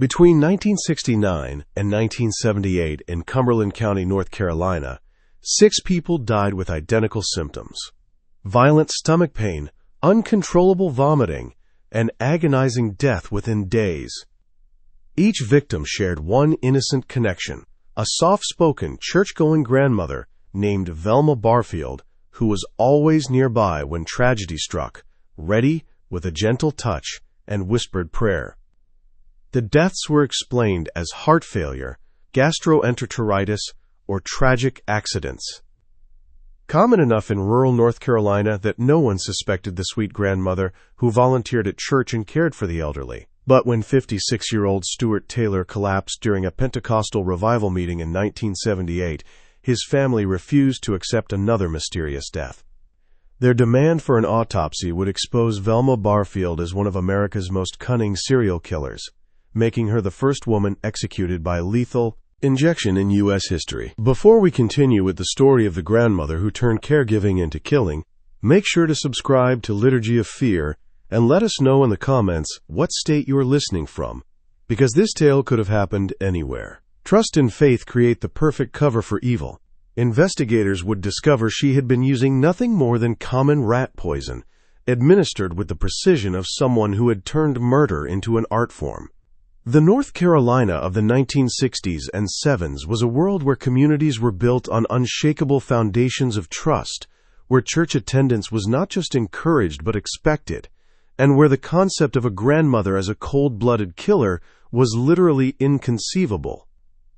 Between 1969 and 1978 in Cumberland County, North Carolina, 6 people died with identical symptoms: violent stomach pain, uncontrollable vomiting, and agonizing death within days. Each victim shared one innocent connection: a soft-spoken, church-going grandmother named Velma Barfield, who was always nearby when tragedy struck, ready with a gentle touch and whispered prayer. The deaths were explained as heart failure, gastroenteritis, or tragic accidents. Common enough in rural North Carolina that no one suspected the sweet grandmother who volunteered at church and cared for the elderly. But when 56-year-old Stuart Taylor collapsed during a Pentecostal revival meeting in 1978, his family refused to accept another mysterious death. Their demand for an autopsy would expose Velma Barfield as one of America's most cunning serial killers, making her the first woman executed by lethal injection in U.S. history. Before we continue with the story of the grandmother who turned caregiving into killing, make sure to subscribe to Liturgy of Fear and let us know in the comments what state you are listening from, because this tale could have happened anywhere. Trust and faith create the perfect cover for evil. Investigators would discover she had been using nothing more than common rat poison, administered with the precision of someone who had turned murder into an art form. The North Carolina of the 1960s and 70s was a world where communities were built on unshakable foundations of trust, where church attendance was not just encouraged but expected, and where the concept of a grandmother as a cold-blooded killer was literally inconceivable.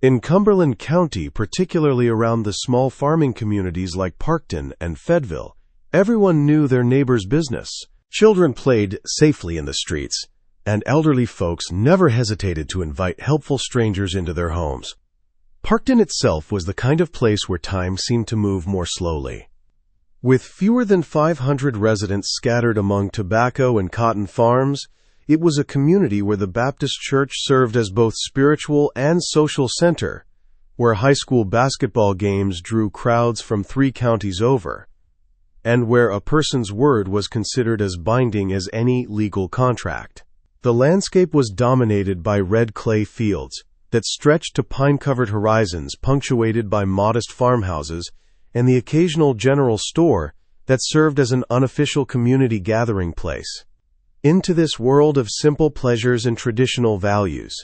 In Cumberland County, particularly around the small farming communities like Parkton and Fayetteville, everyone knew their neighbor's business. Children played safely in the streets, and elderly folks never hesitated to invite helpful strangers into their homes. Parkton itself was the kind of place where time seemed to move more slowly. With fewer than 500 residents scattered among tobacco and cotton farms, it was a community where the Baptist Church served as both spiritual and social center, where high school basketball games drew crowds from 3 counties over, and where a person's word was considered as binding as any legal contract. The landscape was dominated by red clay fields that stretched to pine-covered horizons punctuated by modest farmhouses and the occasional general store that served as an unofficial community gathering place. Into this world of simple pleasures and traditional values,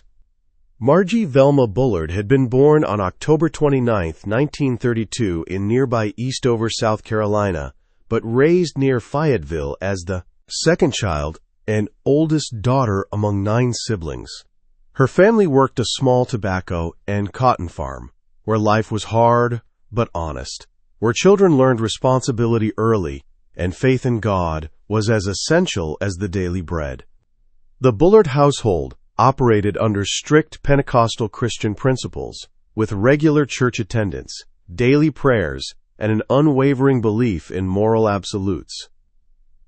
Margie Velma Bullard had been born on October 29, 1932 in nearby Eastover, South Carolina, but raised near Fayetteville as the second child and oldest daughter among 9 siblings. Her family worked a small tobacco and cotton farm, where life was hard but honest, where children learned responsibility early and faith in God was as essential as the daily bread. The Bullard household operated under strict Pentecostal Christian principles, with regular church attendance, daily prayers, and an unwavering belief in moral absolutes.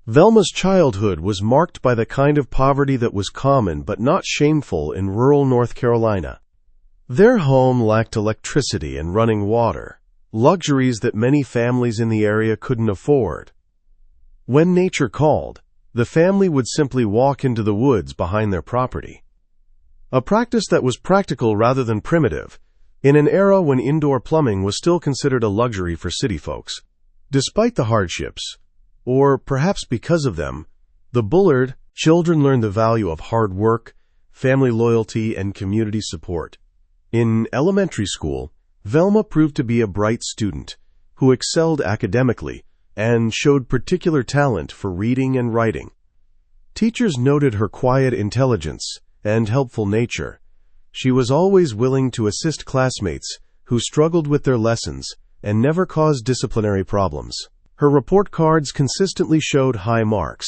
Velma's childhood was marked by the kind of poverty that was common but not shameful in rural North Carolina. Their home lacked electricity and running water, luxuries that many families in the area couldn't afford. When nature called, the family would simply walk into the woods behind their property. A practice that was practical rather than primitive, in an era when indoor plumbing was still considered a luxury for city folks. Despite the hardships, or perhaps because of them, the Bullard children learned the value of hard work, family loyalty, and community support. In elementary school, Velma proved to be a bright student who excelled academically and showed particular talent for reading and writing. Teachers noted her quiet intelligence and helpful nature. She was always willing to assist classmates who struggled with their lessons and never caused disciplinary problems. Her report cards consistently showed high marks,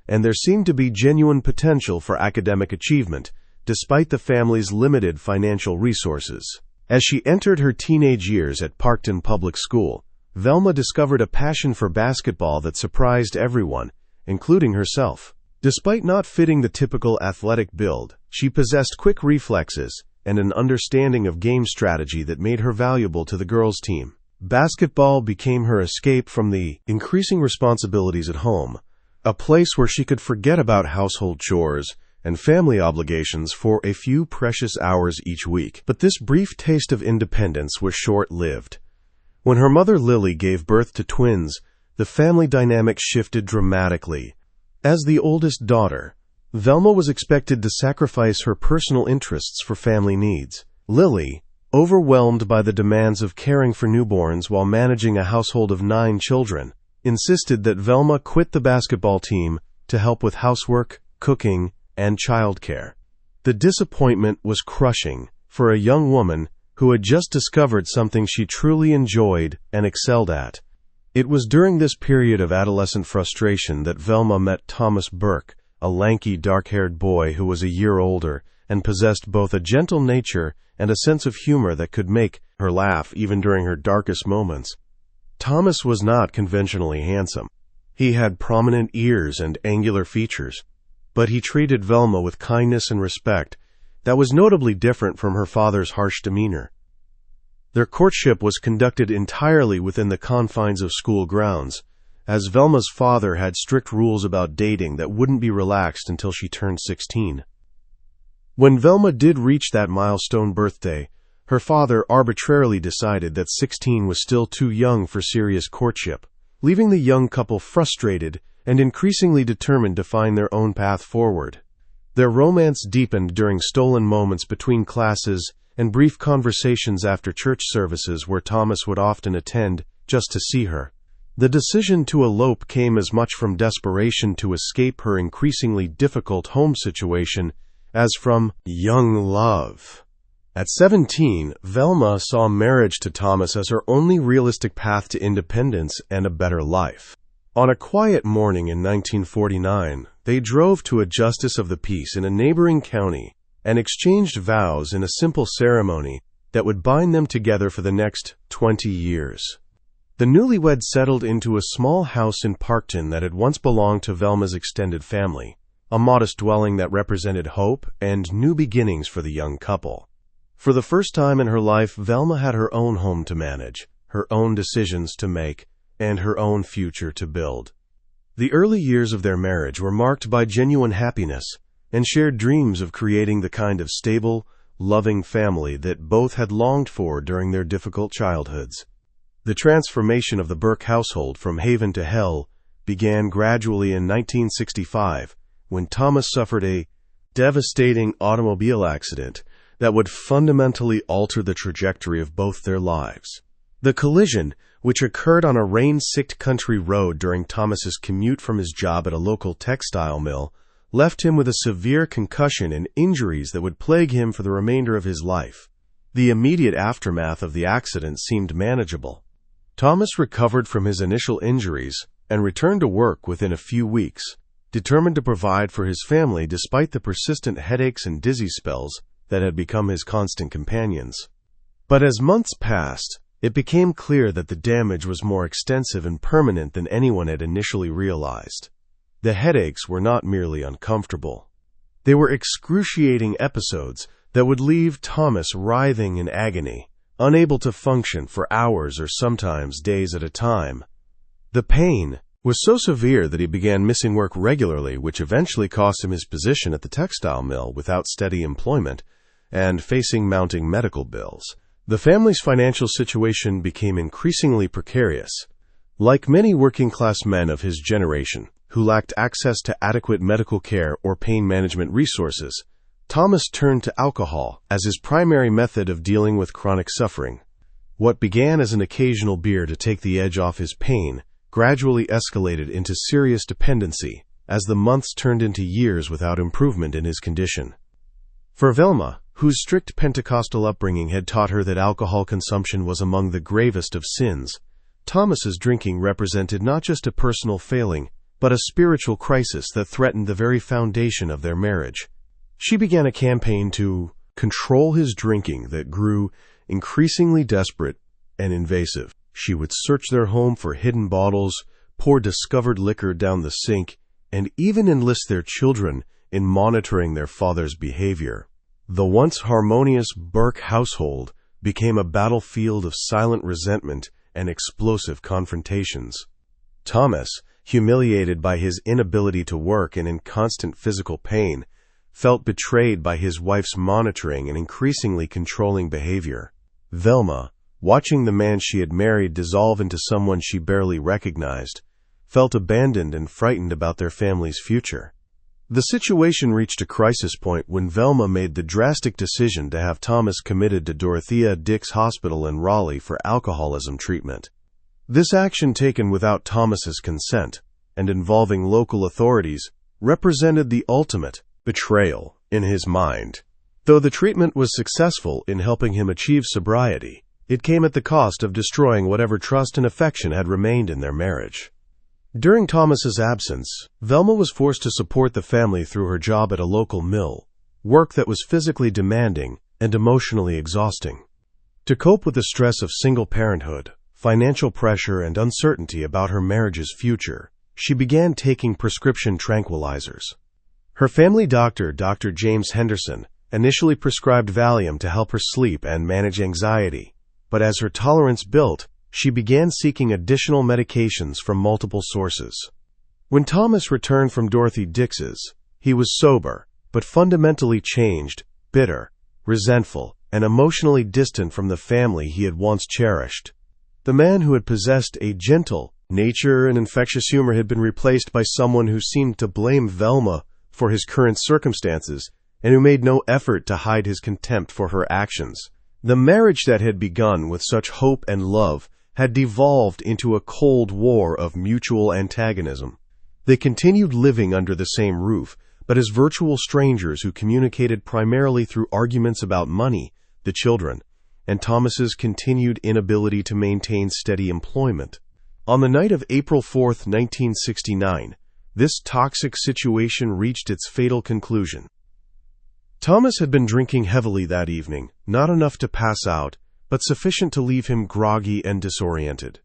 and there seemed to be genuine potential for academic achievement, despite the family's limited financial resources. As she entered her teenage years at Parkton Public School, Velma discovered a passion for basketball that surprised everyone, including herself. Despite not fitting the typical athletic build, she possessed quick reflexes and an understanding of game strategy that made her valuable to the girls' team. Basketball became her escape from the increasing responsibilities at home, a place where she could forget about household chores and family obligations for a few precious hours each week. But this brief taste of independence was short-lived. When her mother Lily gave birth to twins, the family dynamic shifted dramatically. As the oldest daughter, Velma was expected to sacrifice her personal interests for family needs. Lily, overwhelmed by the demands of caring for newborns while managing a household of 9 children, insisted that Velma quit the basketball team to help with housework, cooking, and childcare. The disappointment was crushing for a young woman who had just discovered something she truly enjoyed and excelled at. It was during this period of adolescent frustration that Velma met Thomas Burke, a lanky, dark-haired boy who was a year older and possessed both a gentle nature and a sense of humor that could make her laugh even during her darkest moments. Thomas was not conventionally handsome. He had prominent ears and angular features, but he treated Velma with kindness and respect that was notably different from her father's harsh demeanor. Their courtship was conducted entirely within the confines of school grounds, as Velma's father had strict rules about dating that wouldn't be relaxed until she turned 16. When Velma did reach that milestone birthday, her father arbitrarily decided that 16 was still too young for serious courtship, leaving the young couple frustrated and increasingly determined to find their own path forward. Their romance deepened during stolen moments between classes and brief conversations after church services where Thomas would often attend just to see her. The decision to elope came as much from desperation to escape her increasingly difficult home situation as from young love. At 17, Velma saw marriage to Thomas as her only realistic path to independence and a better life. On a quiet morning in 1949, they drove to a justice of the peace in a neighboring county and exchanged vows in a simple ceremony that would bind them together for the next 20 years. The newlyweds settled into a small house in Parkton that had once belonged to Velma's extended family, a modest dwelling that represented hope and new beginnings for the young couple. For the first time in her life, Velma had her own home to manage, her own decisions to make, and her own future to build. The early years of their marriage were marked by genuine happiness and shared dreams of creating the kind of stable, loving family that both had longed for during their difficult childhoods. The transformation of the Burke household from haven to hell began gradually in 1965 when Thomas suffered a devastating automobile accident that would fundamentally alter the trajectory of both their lives. The collision, which occurred on a rain-sicked country road during Thomas's commute from his job at a local textile mill, left him with a severe concussion and injuries that would plague him for the remainder of his life. The immediate aftermath of the accident seemed manageable. Thomas recovered from his initial injuries and returned to work within a few weeks, determined to provide for his family despite the persistent headaches and dizzy spells that had become his constant companions. But as months passed, it became clear that the damage was more extensive and permanent than anyone had initially realized. The headaches were not merely uncomfortable. They were excruciating episodes that would leave Thomas writhing in agony, unable to function for hours or sometimes days at a time. The pain was so severe that he began missing work regularly, which eventually cost him his position at the textile mill without steady employment and facing mounting medical bills. The family's financial situation became increasingly precarious. Like many working-class men of his generation who lacked access to adequate medical care or pain management resources, Thomas turned to alcohol as his primary method of dealing with chronic suffering. What began as an occasional beer to take the edge off his pain gradually escalated into serious dependency as the months turned into years without improvement in his condition. For Velma, whose strict Pentecostal upbringing had taught her that alcohol consumption was among the gravest of sins, Thomas's drinking represented not just a personal failing, but a spiritual crisis that threatened the very foundation of their marriage. She began a campaign to control his drinking that grew increasingly desperate and invasive. She would search their home for hidden bottles, pour discovered liquor down the sink, and even enlist their children in monitoring their father's behavior. The once harmonious Burke household became a battlefield of silent resentment and explosive confrontations. Thomas, humiliated by his inability to work and in constant physical pain, felt betrayed by his wife's monitoring and increasingly controlling behavior. Velma, watching the man she had married dissolve into someone she barely recognized, felt abandoned and frightened about their family's future. The situation reached a crisis point when Velma made the drastic decision to have Thomas committed to Dorothea Dix Hospital in Raleigh for alcoholism treatment. This action, taken without Thomas's consent and involving local authorities, represented the ultimate betrayal in his mind. Though the treatment was successful in helping him achieve sobriety, it came at the cost of destroying whatever trust and affection had remained in their marriage. During Thomas's absence, Velma was forced to support the family through her job at a local mill, work that was physically demanding and emotionally exhausting. To cope with the stress of single parenthood, financial pressure, and uncertainty about her marriage's future, she began taking prescription tranquilizers. Her family doctor, Dr. James Henderson, initially prescribed Valium to help her sleep and manage anxiety, but as her tolerance built, she began seeking additional medications from multiple sources. When Thomas returned from Dorothy Dix's, he was sober, but fundamentally changed, bitter, resentful, and emotionally distant from the family he had once cherished. The man who had possessed a gentle nature and infectious humor had been replaced by someone who seemed to blame Velma for his current circumstances and who made no effort to hide his contempt for her actions. The marriage that had begun with such hope and love had devolved into a cold war of mutual antagonism. They continued living under the same roof, but as virtual strangers who communicated primarily through arguments about money, the children, and Thomas's continued inability to maintain steady employment. On the night of April 4, 1969, this toxic situation reached its fatal conclusion. Thomas had been drinking heavily that evening, not enough to pass out, but sufficient to leave him groggy and disoriented.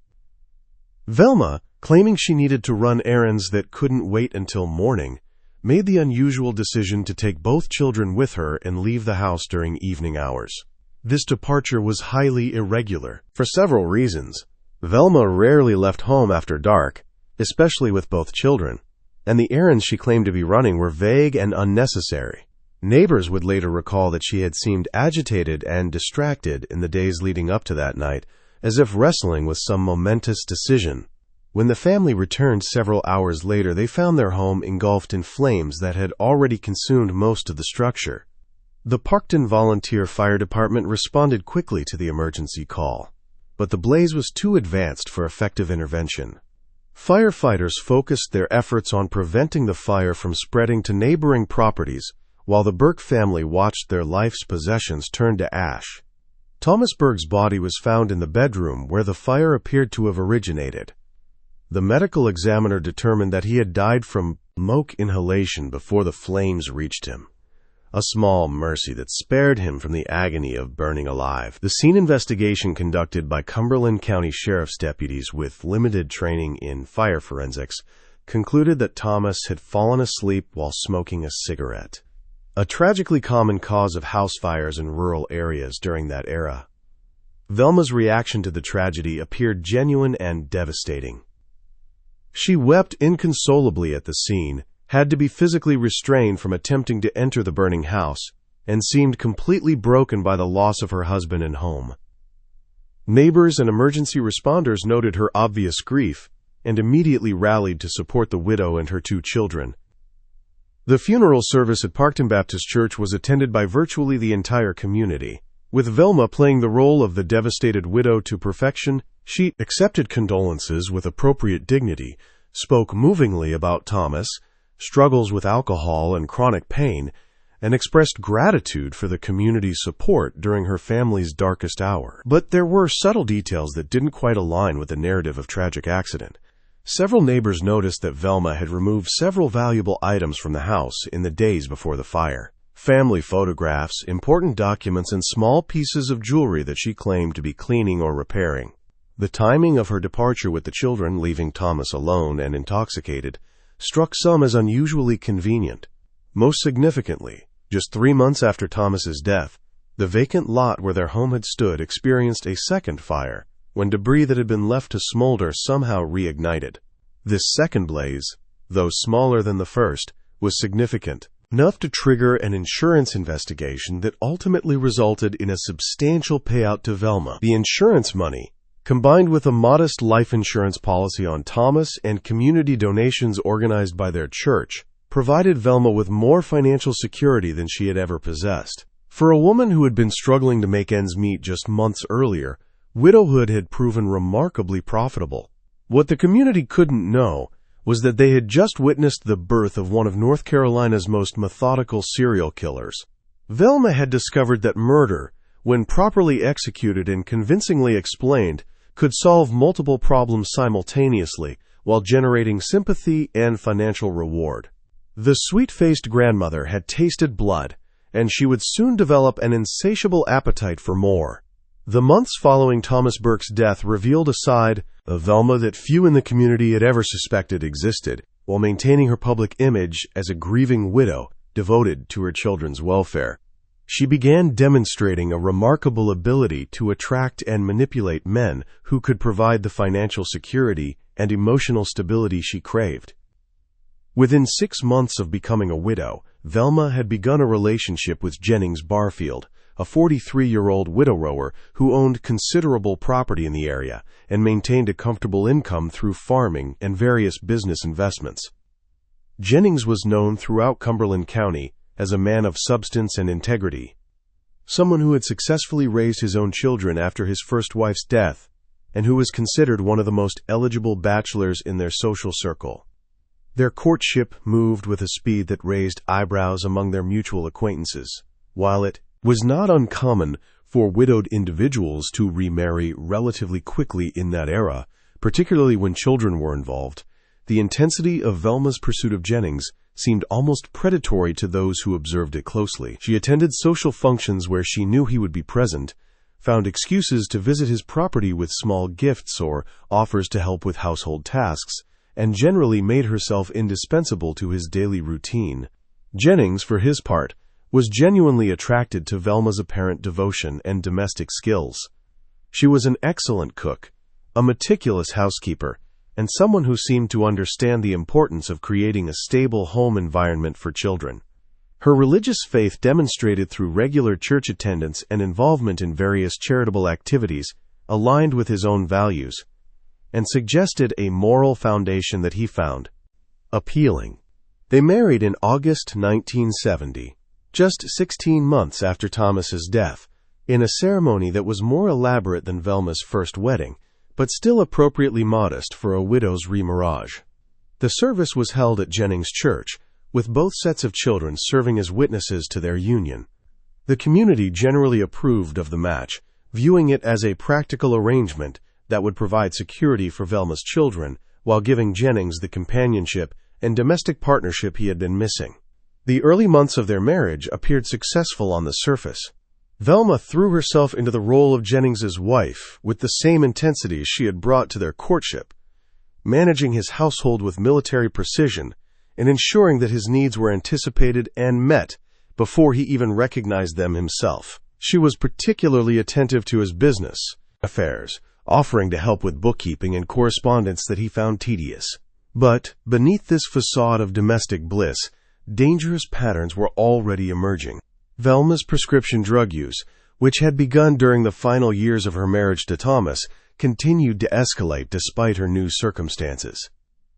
Velma, claiming she needed to run errands that couldn't wait until morning, made the unusual decision to take both children with her and leave the house during evening hours. This departure was highly irregular, for several reasons. Velma rarely left home after dark, especially with both children, and the errands she claimed to be running were vague and unnecessary. Neighbors would later recall that she had seemed agitated and distracted in the days leading up to that night, as if wrestling with some momentous decision. When the family returned several hours later, they found their home engulfed in flames that had already consumed most of the structure. The Parkton Volunteer Fire Department responded quickly to the emergency call, but the blaze was too advanced for effective intervention. Firefighters focused their efforts on preventing the fire from spreading to neighboring properties, while the Burke family watched their life's possessions turn to ash. Thomas Berg's body was found in the bedroom where the fire appeared to have originated. The medical examiner determined that he had died from smoke inhalation before the flames reached him, a small mercy that spared him from the agony of burning alive. The scene investigation conducted by Cumberland County Sheriff's deputies with limited training in fire forensics concluded that Thomas had fallen asleep while smoking a cigarette, a tragically common cause of house fires in rural areas during that era. Velma's reaction to the tragedy appeared genuine and devastating. She wept inconsolably at the scene, had to be physically restrained from attempting to enter the burning house, and seemed completely broken by the loss of her husband and home. Neighbors and emergency responders noted her obvious grief and immediately rallied to support the widow and her 2 children. The funeral service at Parkton Baptist Church was attended by virtually the entire community. With Velma playing the role of the devastated widow to perfection, she accepted condolences with appropriate dignity, spoke movingly about Thomas, struggles with alcohol and chronic pain, and expressed gratitude for the community's support during her family's darkest hour. But there were subtle details that didn't quite align with the narrative of tragic accident. Several neighbors noticed that Velma had removed several valuable items from the house in the days before the fire. Family photographs, important documents, and small pieces of jewelry that she claimed to be cleaning or repairing. The timing of her departure with the children, leaving Thomas alone and intoxicated, struck some as unusually convenient. Most significantly, just 3 months after Thomas's death, the vacant lot where their home had stood experienced a second fire, when debris that had been left to smolder somehow reignited. This second blaze, though smaller than the first, was significant, enough to trigger an insurance investigation that ultimately resulted in a substantial payout to Velma. The insurance money, combined with a modest life insurance policy on Thomas and community donations organized by their church, provided Velma with more financial security than she had ever possessed. For a woman who had been struggling to make ends meet just months earlier, widowhood had proven remarkably profitable. What the community couldn't know was that they had just witnessed the birth of one of North Carolina's most methodical serial killers. Velma had discovered that murder, when properly executed and convincingly explained, could solve multiple problems simultaneously while generating sympathy and financial reward. The sweet-faced grandmother had tasted blood, and she would soon develop an insatiable appetite for more. The months following Thomas Burke's death revealed a side of Velma that few in the community had ever suspected existed, while maintaining her public image as a grieving widow devoted to her children's welfare. She began demonstrating a remarkable ability to attract and manipulate men who could provide the financial security and emotional stability she craved. Within 6 months of becoming a widow, Velma had begun a relationship with Jennings Barfield, a 43-year-old widower who owned considerable property in the area and maintained a comfortable income through farming and various business investments. Jennings was known throughout Cumberland County as a man of substance and integrity, someone who had successfully raised his own children after his first wife's death, and who was considered one of the most eligible bachelors in their social circle. Their courtship moved with a speed that raised eyebrows among their mutual acquaintances. While it was not uncommon for widowed individuals to remarry relatively quickly in that era, particularly when children were involved, the intensity of Velma's pursuit of Jennings seemed almost predatory to those who observed it closely. She attended social functions where she knew he would be present, found excuses to visit his property with small gifts or offers to help with household tasks, and generally made herself indispensable to his daily routine. Jennings, for his part, was genuinely attracted to Velma's apparent devotion and domestic skills. She was an excellent cook, a meticulous housekeeper, and someone who seemed to understand the importance of creating a stable home environment for children. Her religious faith, demonstrated through regular church attendance and involvement in various charitable activities, aligned with his own values, and suggested a moral foundation that he found appealing. They married in August 1970. Just 16 months after Thomas's death, in a ceremony that was more elaborate than Velma's first wedding, but still appropriately modest for a widow's remarriage. The service was held at Jennings Church, with both sets of children serving as witnesses to their union. The community generally approved of the match, viewing it as a practical arrangement that would provide security for Velma's children while giving Jennings the companionship and domestic partnership he had been missing. The early months of their marriage appeared successful on the surface. Velma threw herself into the role of Jennings's wife with the same intensity she had brought to their courtship, managing his household with military precision and ensuring that his needs were anticipated and met before he even recognized them himself. She was particularly attentive to his business affairs, offering to help with bookkeeping and correspondence that he found tedious. But beneath this facade of domestic bliss, dangerous patterns were already emerging. Velma's prescription drug use, which had begun during the final years of her marriage to Thomas, continued to escalate despite her new circumstances.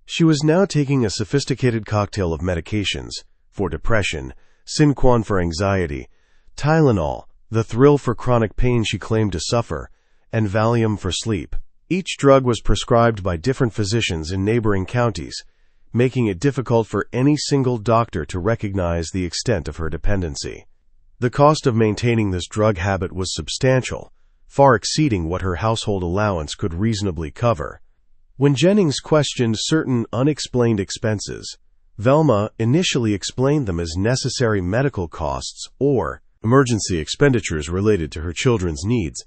She was now taking a sophisticated cocktail of medications for depression, Synquan for anxiety, Tylenol, the thrill for chronic pain she claimed to suffer, and Valium for sleep. Each drug was prescribed by different physicians in neighboring counties, making it difficult for any single doctor to recognize the extent of her dependency. The cost of maintaining this drug habit was substantial, far exceeding what her household allowance could reasonably cover. When Jennings questioned certain unexplained expenses, Velma initially explained them as necessary medical costs or emergency expenditures related to her children's needs.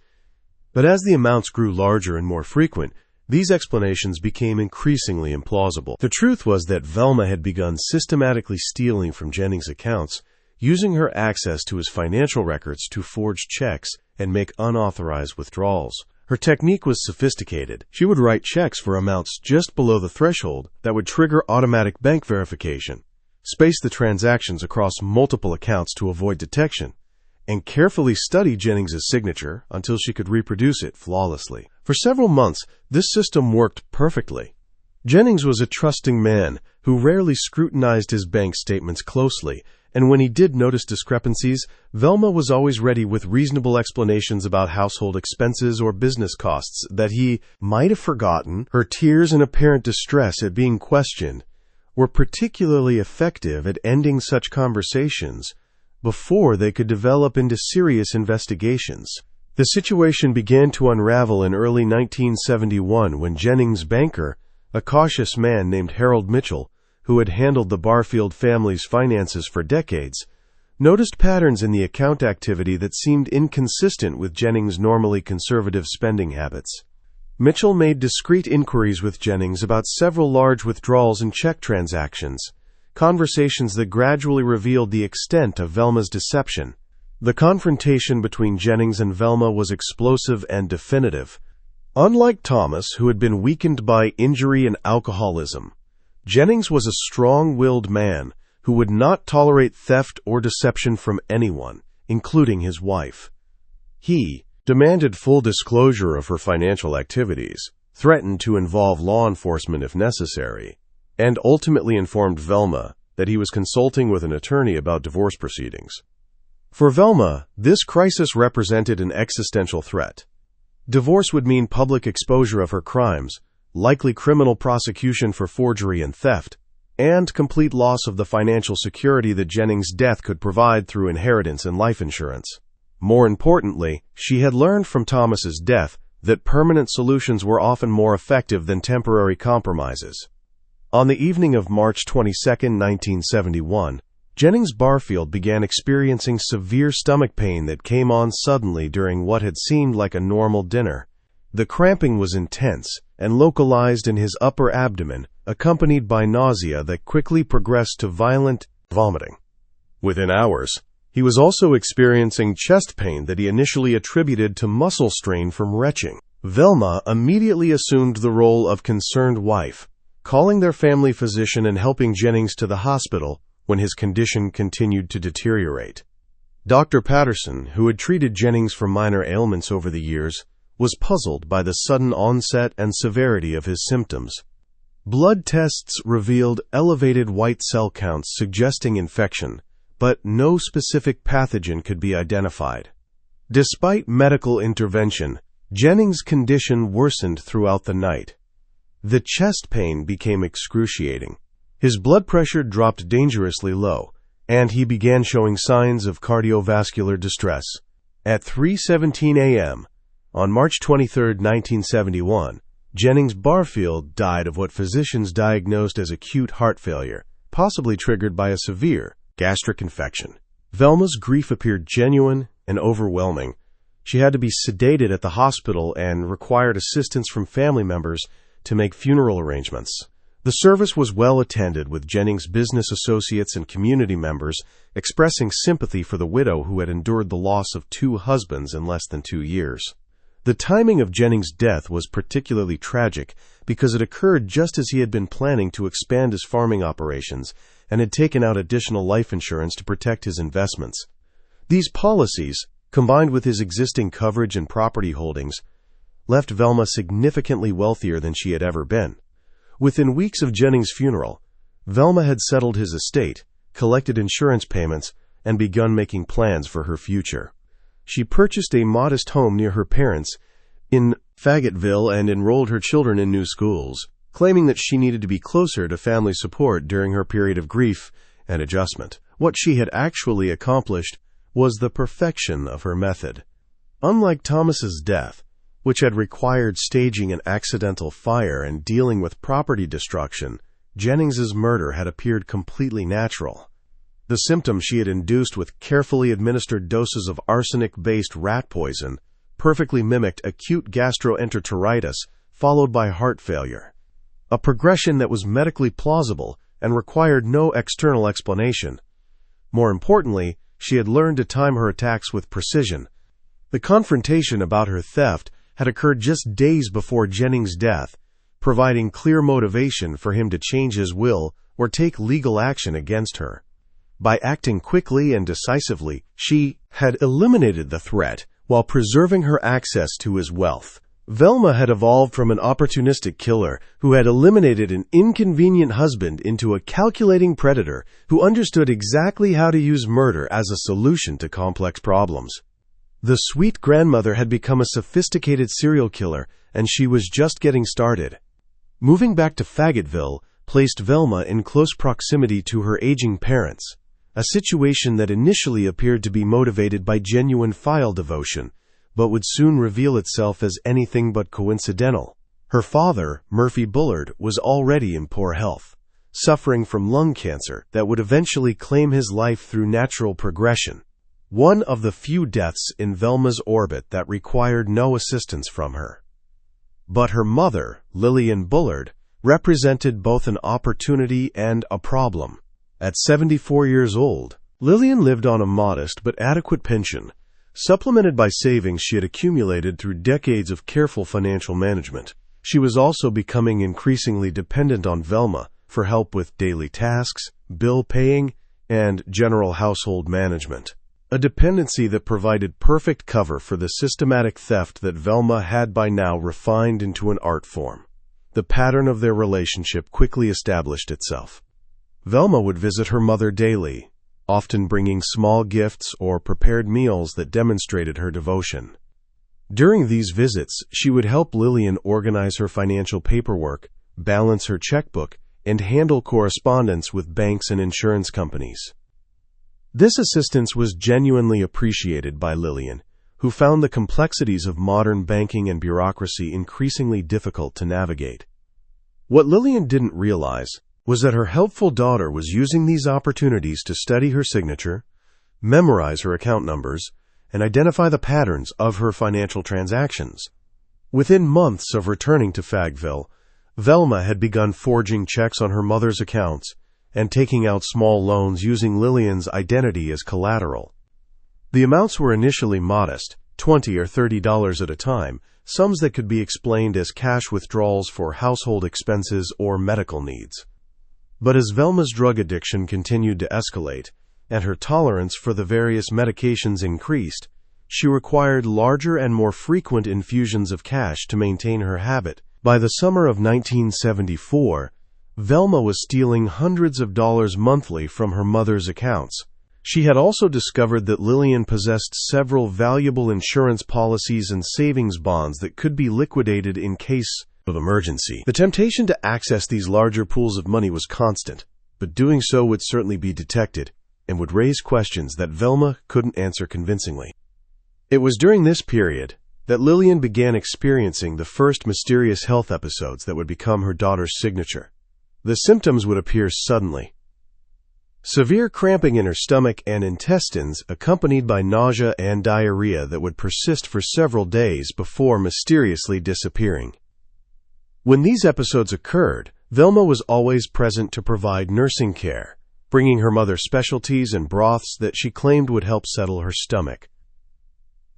But as the amounts grew larger and more frequent, these explanations became increasingly implausible. The truth was that Velma had begun systematically stealing from Jennings' accounts, using her access to his financial records to forge checks and make unauthorized withdrawals. Her technique was sophisticated. She would write checks for amounts just below the threshold that would trigger automatic bank verification, space the transactions across multiple accounts to avoid detection, and carefully study Jennings's signature until she could reproduce it flawlessly. For several months, this system worked perfectly. Jennings was a trusting man who rarely scrutinized his bank statements closely, and when he did notice discrepancies, Velma was always ready with reasonable explanations about household expenses or business costs that he might have forgotten. Her tears and apparent distress at being questioned were particularly effective at ending such conversations before they could develop into serious investigations. The situation began to unravel in early 1971 when Jennings' banker, a cautious man named Harold Mitchell, who had handled the Barfield family's finances for decades, noticed patterns in the account activity that seemed inconsistent with Jennings' normally conservative spending habits. Mitchell made discreet inquiries with Jennings about several large withdrawals and check transactions, conversations that gradually revealed the extent of Velma's deception. The confrontation between Jennings and Velma was explosive and definitive. Unlike Thomas, who had been weakened by injury and alcoholism, Jennings was a strong-willed man who would not tolerate theft or deception from anyone, including his wife. He demanded full disclosure of her financial activities, threatened to involve law enforcement if necessary, and ultimately informed Velma that he was consulting with an attorney about divorce proceedings. For Velma, this crisis represented an existential threat. Divorce would mean public exposure of her crimes, likely criminal prosecution for forgery and theft, and complete loss of the financial security that Jennings' death could provide through inheritance and life insurance. More importantly, she had learned from Thomas's death that permanent solutions were often more effective than temporary compromises. On the evening of March 22, 1971, Jennings Barfield began experiencing severe stomach pain that came on suddenly during what had seemed like a normal dinner. The cramping was intense and localized in his upper abdomen, accompanied by nausea that quickly progressed to violent vomiting. Within hours, he was also experiencing chest pain that he initially attributed to muscle strain from retching. Velma immediately assumed the role of concerned wife, calling their family physician and helping Jennings to the hospital when his condition continued to deteriorate. Dr. Patterson, who had treated Jennings for minor ailments over the years, was puzzled by the sudden onset and severity of his symptoms. Blood tests revealed elevated white cell counts suggesting infection, but no specific pathogen could be identified. Despite medical intervention, Jennings' condition worsened throughout the night. The chest pain became excruciating. His blood pressure dropped dangerously low, and he began showing signs of cardiovascular distress. At 3:17 a.m., on March 23, 1971, Jennings Barfield died of what physicians diagnosed as acute heart failure, possibly triggered by a severe gastric infection. Velma's grief appeared genuine and overwhelming. She had to be sedated at the hospital and required assistance from family members to make funeral arrangements. The service was well attended, with Jennings' business associates and community members expressing sympathy for the widow who had endured the loss of 2 husbands in less than 2 years. The timing of Jennings' death was particularly tragic because it occurred just as he had been planning to expand his farming operations and had taken out additional life insurance to protect his investments. These policies, combined with his existing coverage and property holdings, left Velma significantly wealthier than she had ever been. Within weeks of Jennings' funeral, Velma had settled his estate, collected insurance payments, and begun making plans for her future. She purchased a modest home near her parents in Fayetteville and enrolled her children in new schools, claiming that she needed to be closer to family support during her period of grief and adjustment. What she had actually accomplished was the perfection of her method. Unlike Thomas's death, which had required staging an accidental fire and dealing with property destruction, Jennings's murder had appeared completely natural. The symptoms she had induced with carefully administered doses of arsenic-based rat poison perfectly mimicked acute gastroenteritis followed by heart failure, a progression that was medically plausible and required no external explanation. More importantly, she had learned to time her attacks with precision. The confrontation about her theft had occurred just days before Jennings' death, providing clear motivation for him to change his will or take legal action against her. By acting quickly and decisively, she had eliminated the threat while preserving her access to his wealth. Velma had evolved from an opportunistic killer who had eliminated an inconvenient husband into a calculating predator who understood exactly how to use murder as a solution to complex problems. The sweet grandmother had become a sophisticated serial killer, and she was just getting started. Moving back to Fagotville placed Velma in close proximity to her aging parents, a situation that initially appeared to be motivated by genuine file devotion, but would soon reveal itself as anything but coincidental. Her father, Murphy Bullard, was already in poor health, suffering from lung cancer that would eventually claim his life through natural progression. One of the few deaths in Velma's orbit that required no assistance from her. But her mother, Lillian Bullard, represented both an opportunity and a problem. At 74 years old, Lillian lived on a modest but adequate pension, supplemented by savings she had accumulated through decades of careful financial management. She was also becoming increasingly dependent on Velma for help with daily tasks, bill paying, and general household management. A dependency that provided perfect cover for the systematic theft that Velma had by now refined into an art form. The pattern of their relationship quickly established itself. Velma would visit her mother daily, often bringing small gifts or prepared meals that demonstrated her devotion. During these visits, she would help Lillian organize her financial paperwork, balance her checkbook, and handle correspondence with banks and insurance companies. This assistance was genuinely appreciated by Lillian, who found the complexities of modern banking and bureaucracy increasingly difficult to navigate. What Lillian didn't realize was that her helpful daughter was using these opportunities to study her signature, memorize her account numbers, and identify the patterns of her financial transactions. Within months of returning to Fagotville, Velma had begun forging checks on her mother's accounts and taking out small loans using Lillian's identity as collateral. The amounts were initially modest, $20 or $30 at a time, sums that could be explained as cash withdrawals for household expenses or medical needs. But as Velma's drug addiction continued to escalate, and her tolerance for the various medications increased, she required larger and more frequent infusions of cash to maintain her habit. By the summer of 1974, Velma was stealing hundreds of dollars monthly from her mother's accounts. She had also discovered that Lillian possessed several valuable insurance policies and savings bonds that could be liquidated in case of emergency. The temptation to access these larger pools of money was constant, but doing so would certainly be detected and would raise questions that Velma couldn't answer convincingly. It was during this period that Lillian began experiencing the first mysterious health episodes that would become her daughter's signature. The symptoms would appear suddenly. Severe cramping in her stomach and intestines, accompanied by nausea and diarrhea that would persist for several days before mysteriously disappearing. When these episodes occurred, Velma was always present to provide nursing care, bringing her mother specialties and broths that she claimed would help settle her stomach.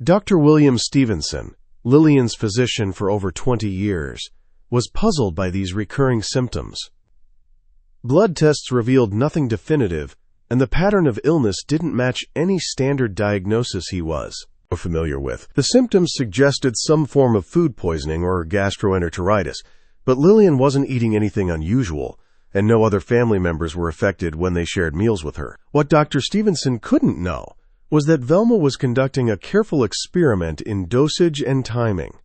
Dr. William Stevenson, Lillian's physician for over 20 years, was puzzled by these recurring symptoms. Blood tests revealed nothing definitive, and the pattern of illness didn't match any standard diagnosis he was familiar with. The symptoms suggested some form of food poisoning or gastroenteritis, but Lillian wasn't eating anything unusual, and no other family members were affected when they shared meals with her. What Dr. Stevenson couldn't know was that Velma was conducting a careful experiment in dosage and timing.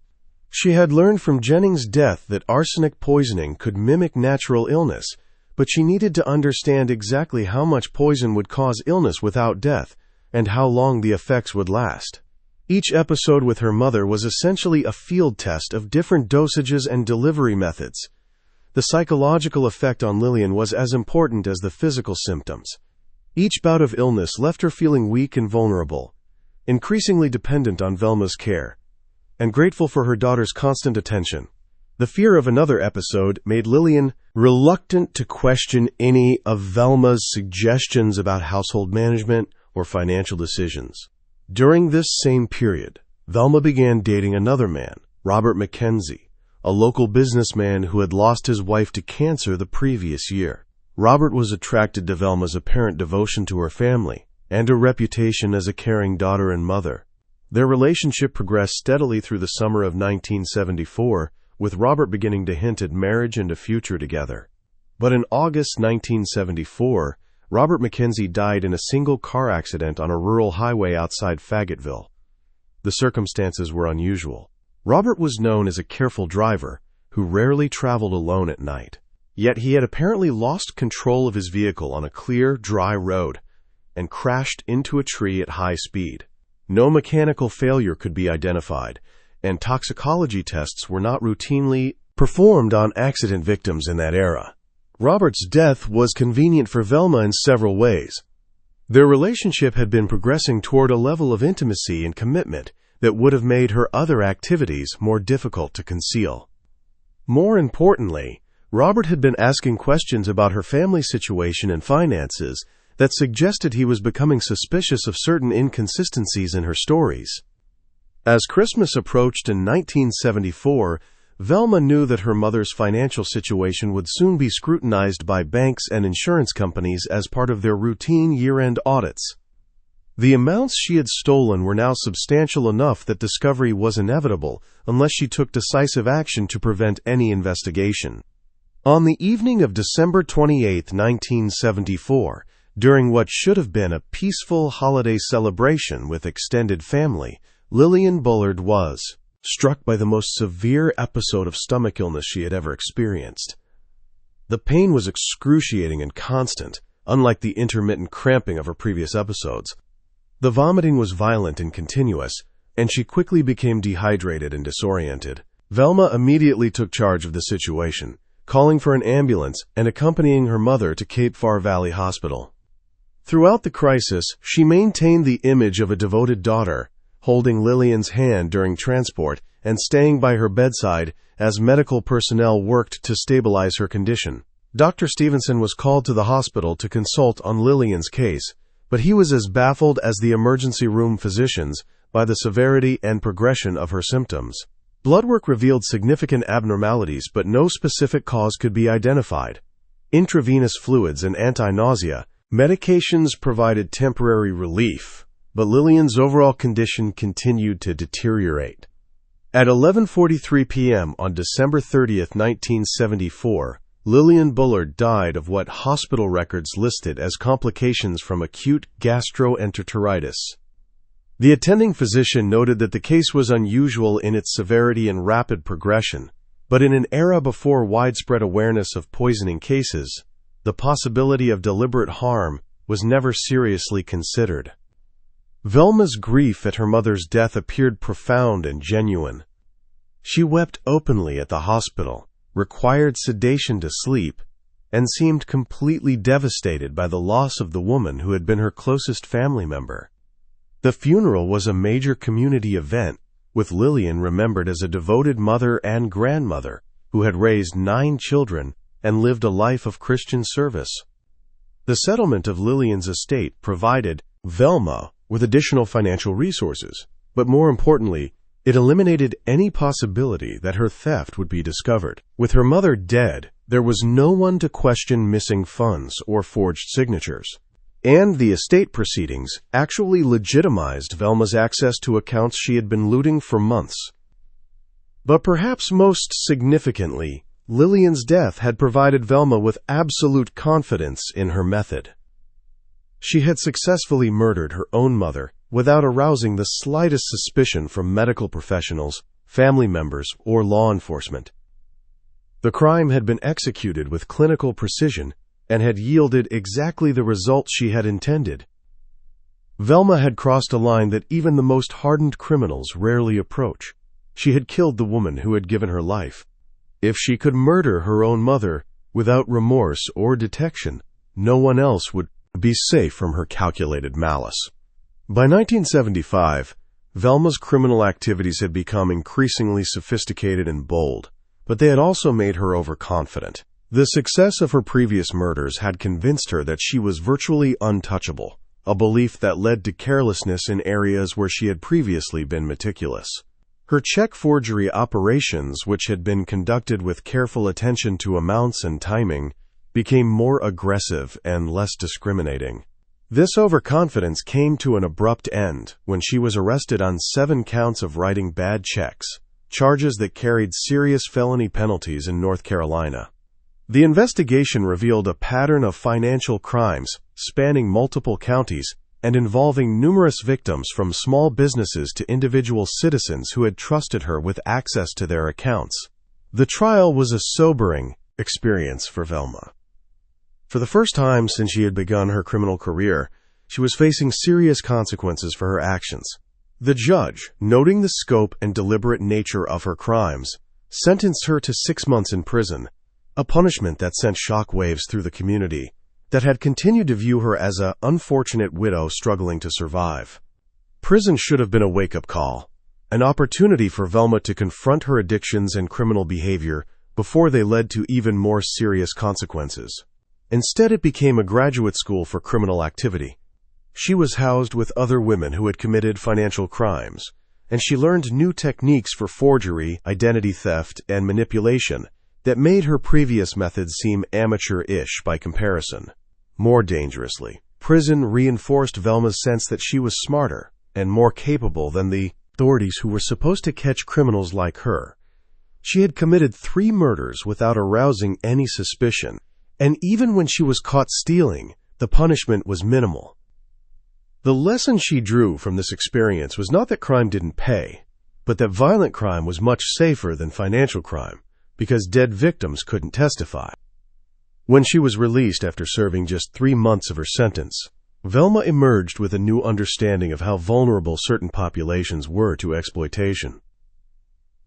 She had learned from Jennings' death that arsenic poisoning could mimic natural illness, but she needed to understand exactly how much poison would cause illness without death, and how long the effects would last. Each episode with her mother was essentially a field test of different dosages and delivery methods. The psychological effect on Lillian was as important as the physical symptoms. Each bout of illness left her feeling weak and vulnerable, increasingly dependent on Velma's care, and grateful for her daughter's constant attention. The fear of another episode made Lillian reluctant to question any of Velma's suggestions about household management or financial decisions. During this same period, Velma began dating another man, Robert McKenzie, a local businessman who had lost his wife to cancer the previous year. Robert was attracted to Velma's apparent devotion to her family and her reputation as a caring daughter and mother. Their relationship progressed steadily through the summer of 1974, with Robert beginning to hint at marriage and a future together. But in August 1974, Robert Mackenzie died in a single car accident on a rural highway outside Fayetteville. The circumstances were unusual. Robert was known as a careful driver who rarely traveled alone at night. Yet he had apparently lost control of his vehicle on a clear, dry road and crashed into a tree at high speed. No mechanical failure could be identified, and toxicology tests were not routinely performed on accident victims in that era. Robert's death was convenient for Velma in several ways. Their relationship had been progressing toward a level of intimacy and commitment that would have made her other activities more difficult to conceal. More importantly, Robert had been asking questions about her family situation and finances that suggested he was becoming suspicious of certain inconsistencies in her stories. As Christmas approached in 1974, Velma knew that her mother's financial situation would soon be scrutinized by banks and insurance companies as part of their routine year-end audits. The amounts she had stolen were now substantial enough that discovery was inevitable unless she took decisive action to prevent any investigation. On the evening of December 28, 1974, during what should have been a peaceful holiday celebration with extended family, Lillian Bullard was struck by the most severe episode of stomach illness she had ever experienced. The pain was excruciating and constant, unlike the intermittent cramping of her previous episodes. The vomiting was violent and continuous, and she quickly became dehydrated and disoriented. Velma immediately took charge of the situation, calling for an ambulance and accompanying her mother to Cape Far Valley Hospital. Throughout the crisis, she maintained the image of a devoted daughter, holding Lillian's hand during transport and staying by her bedside as medical personnel worked to stabilize her condition. Dr. Stevenson was called to the hospital to consult on Lillian's case, but he was as baffled as the emergency room physicians by the severity and progression of her symptoms. Bloodwork revealed significant abnormalities, but no specific cause could be identified. Intravenous fluids and anti-nausea medications provided temporary relief, but Lillian's overall condition continued to deteriorate. At 11:43 p.m. on December 30, 1974, Lillian Bullard died of what hospital records listed as complications from acute gastroenteritis. The attending physician noted that the case was unusual in its severity and rapid progression, but in an era before widespread awareness of poisoning cases, the possibility of deliberate harm was never seriously considered. Velma's grief at her mother's death appeared profound and genuine. She wept openly at the hospital, required sedation to sleep, and seemed completely devastated by the loss of the woman who had been her closest family member. The funeral was a major community event, with Lillian remembered as a devoted mother and grandmother who had raised 9 children and lived a life of Christian service. The settlement of Lillian's estate provided Velma with additional financial resources, but more importantly, it eliminated any possibility that her theft would be discovered. With her mother dead, there was no one to question missing funds or forged signatures. And the estate proceedings actually legitimized Velma's access to accounts she had been looting for months. But perhaps most significantly, Lillian's death had provided Velma with absolute confidence in her method. She had successfully murdered her own mother without arousing the slightest suspicion from medical professionals, family members, or law enforcement. The crime had been executed with clinical precision and had yielded exactly the results she had intended. Velma had crossed a line that even the most hardened criminals rarely approach. She had killed the woman who had given her life. If she could murder her own mother without remorse or detection, no one else would be safe from her calculated malice. By 1975, Velma's criminal activities had become increasingly sophisticated and bold, but they had also made her overconfident. The success of her previous murders had convinced her that she was virtually untouchable, a belief that led to carelessness in areas where she had previously been meticulous. Her check forgery operations, which had been conducted with careful attention to amounts and timing, became more aggressive and less discriminating. This overconfidence came to an abrupt end when she was arrested on 7 counts of writing bad checks, charges that carried serious felony penalties in North Carolina. The investigation revealed a pattern of financial crimes spanning multiple counties and involving numerous victims, from small businesses to individual citizens who had trusted her with access to their accounts. The trial was a sobering experience for Velma. For the first time since she had begun her criminal career, she was facing serious consequences for her actions. The judge, noting the scope and deliberate nature of her crimes, sentenced her to 6 months in prison, a punishment that sent shockwaves through the community that had continued to view her as an unfortunate widow struggling to survive. Prison should have been a wake-up call, an opportunity for Velma to confront her addictions and criminal behavior before they led to even more serious consequences. Instead, it became a graduate school for criminal activity. She was housed with other women who had committed financial crimes, and she learned new techniques for forgery, identity theft, and manipulation that made her previous methods seem amateur-ish by comparison. More dangerously, prison reinforced Velma's sense that she was smarter and more capable than the authorities who were supposed to catch criminals like her. She had committed 3 murders without arousing any suspicion, and even when she was caught stealing, the punishment was minimal. The lesson she drew from this experience was not that crime didn't pay, but that violent crime was much safer than financial crime, because dead victims couldn't testify. When she was released after serving just 3 months of her sentence, Velma emerged with a new understanding of how vulnerable certain populations were to exploitation.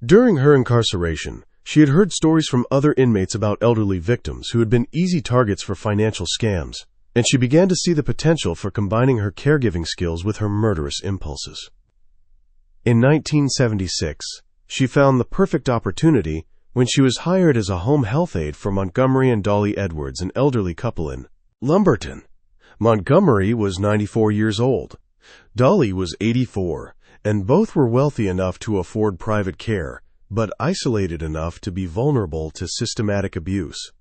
During her incarceration, she had heard stories from other inmates about elderly victims who had been easy targets for financial scams, and she began to see the potential for combining her caregiving skills with her murderous impulses. In 1976, she found the perfect opportunity when she was hired as a home health aide for Montgomery and Dolly Edwards, an elderly couple in Lumberton. Montgomery was 94 years old. Dolly was 84, and both were wealthy enough to afford private care, but isolated enough to be vulnerable to systematic abuse.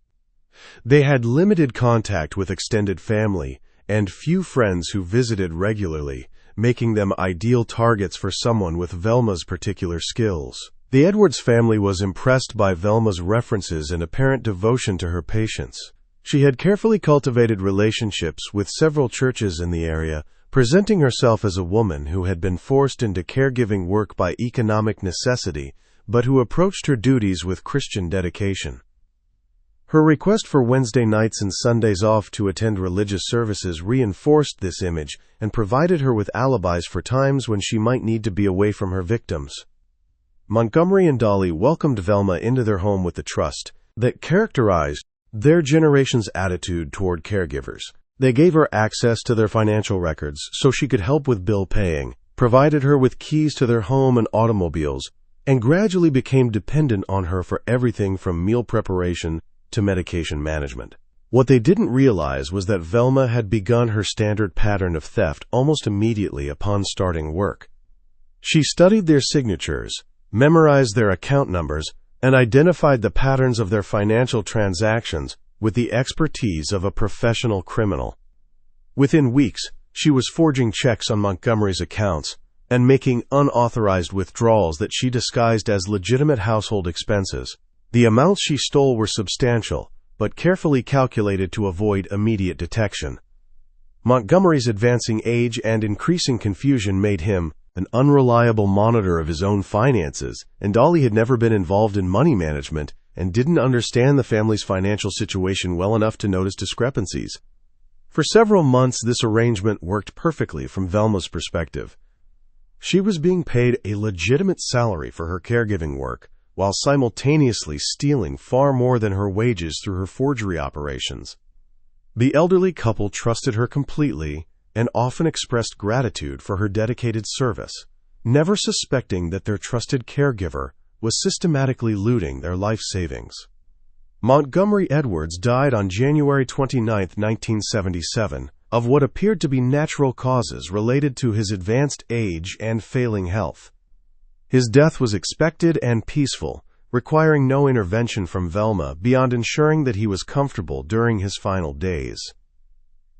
They had limited contact with extended family and few friends who visited regularly, making them ideal targets for someone with Velma's particular skills. The Edwards family was impressed by Velma's references and apparent devotion to her patients. She had carefully cultivated relationships with several churches in the area, presenting herself as a woman who had been forced into caregiving work by economic necessity, but who approached her duties with Christian dedication. Her request for Wednesday nights and Sundays off to attend religious services reinforced this image and provided her with alibis for times when she might need to be away from her victims. Montgomery and Dolly welcomed Velma into their home with the trust that characterized their generation's attitude toward caregivers. They gave her access to their financial records so she could help with bill paying, provided her with keys to their home and automobiles, and gradually became dependent on her for everything from meal preparation to medication management. What they didn't realize was that Velma had begun her standard pattern of theft almost immediately upon starting work. She studied their signatures, memorized their account numbers, and identified the patterns of their financial transactions with the expertise of a professional criminal. Within weeks, she was forging checks on Montgomery's accounts and making unauthorized withdrawals that she disguised as legitimate household expenses. The amounts she stole were substantial, but carefully calculated to avoid immediate detection. Montgomery's advancing age and increasing confusion made him an unreliable monitor of his own finances, and Dolly had never been involved in money management and didn't understand the family's financial situation well enough to notice discrepancies. For several months, this arrangement worked perfectly from Velma's perspective. She was being paid a legitimate salary for her caregiving work, while simultaneously stealing far more than her wages through her forgery operations. The elderly couple trusted her completely and often expressed gratitude for her dedicated service, never suspecting that their trusted caregiver was systematically looting their life savings. Montgomery Edwards died on January 29, 1977, of what appeared to be natural causes related to his advanced age and failing health. His death was expected and peaceful, requiring no intervention from Velma beyond ensuring that he was comfortable during his final days.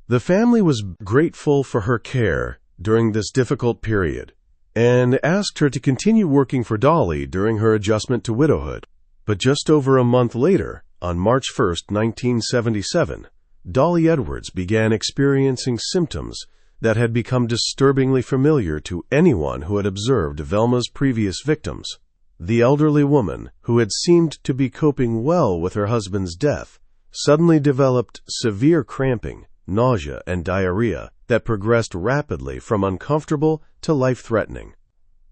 The family was grateful for her care during this difficult period and asked her to continue working for Dolly during her adjustment to widowhood. But just over a month later, on March 1, 1977, Dolly Edwards began experiencing symptoms that had become disturbingly familiar to anyone who had observed Velma's previous victims. The elderly woman, who had seemed to be coping well with her husband's death, suddenly developed severe cramping, nausea, and diarrhea that progressed rapidly from uncomfortable to life-threatening.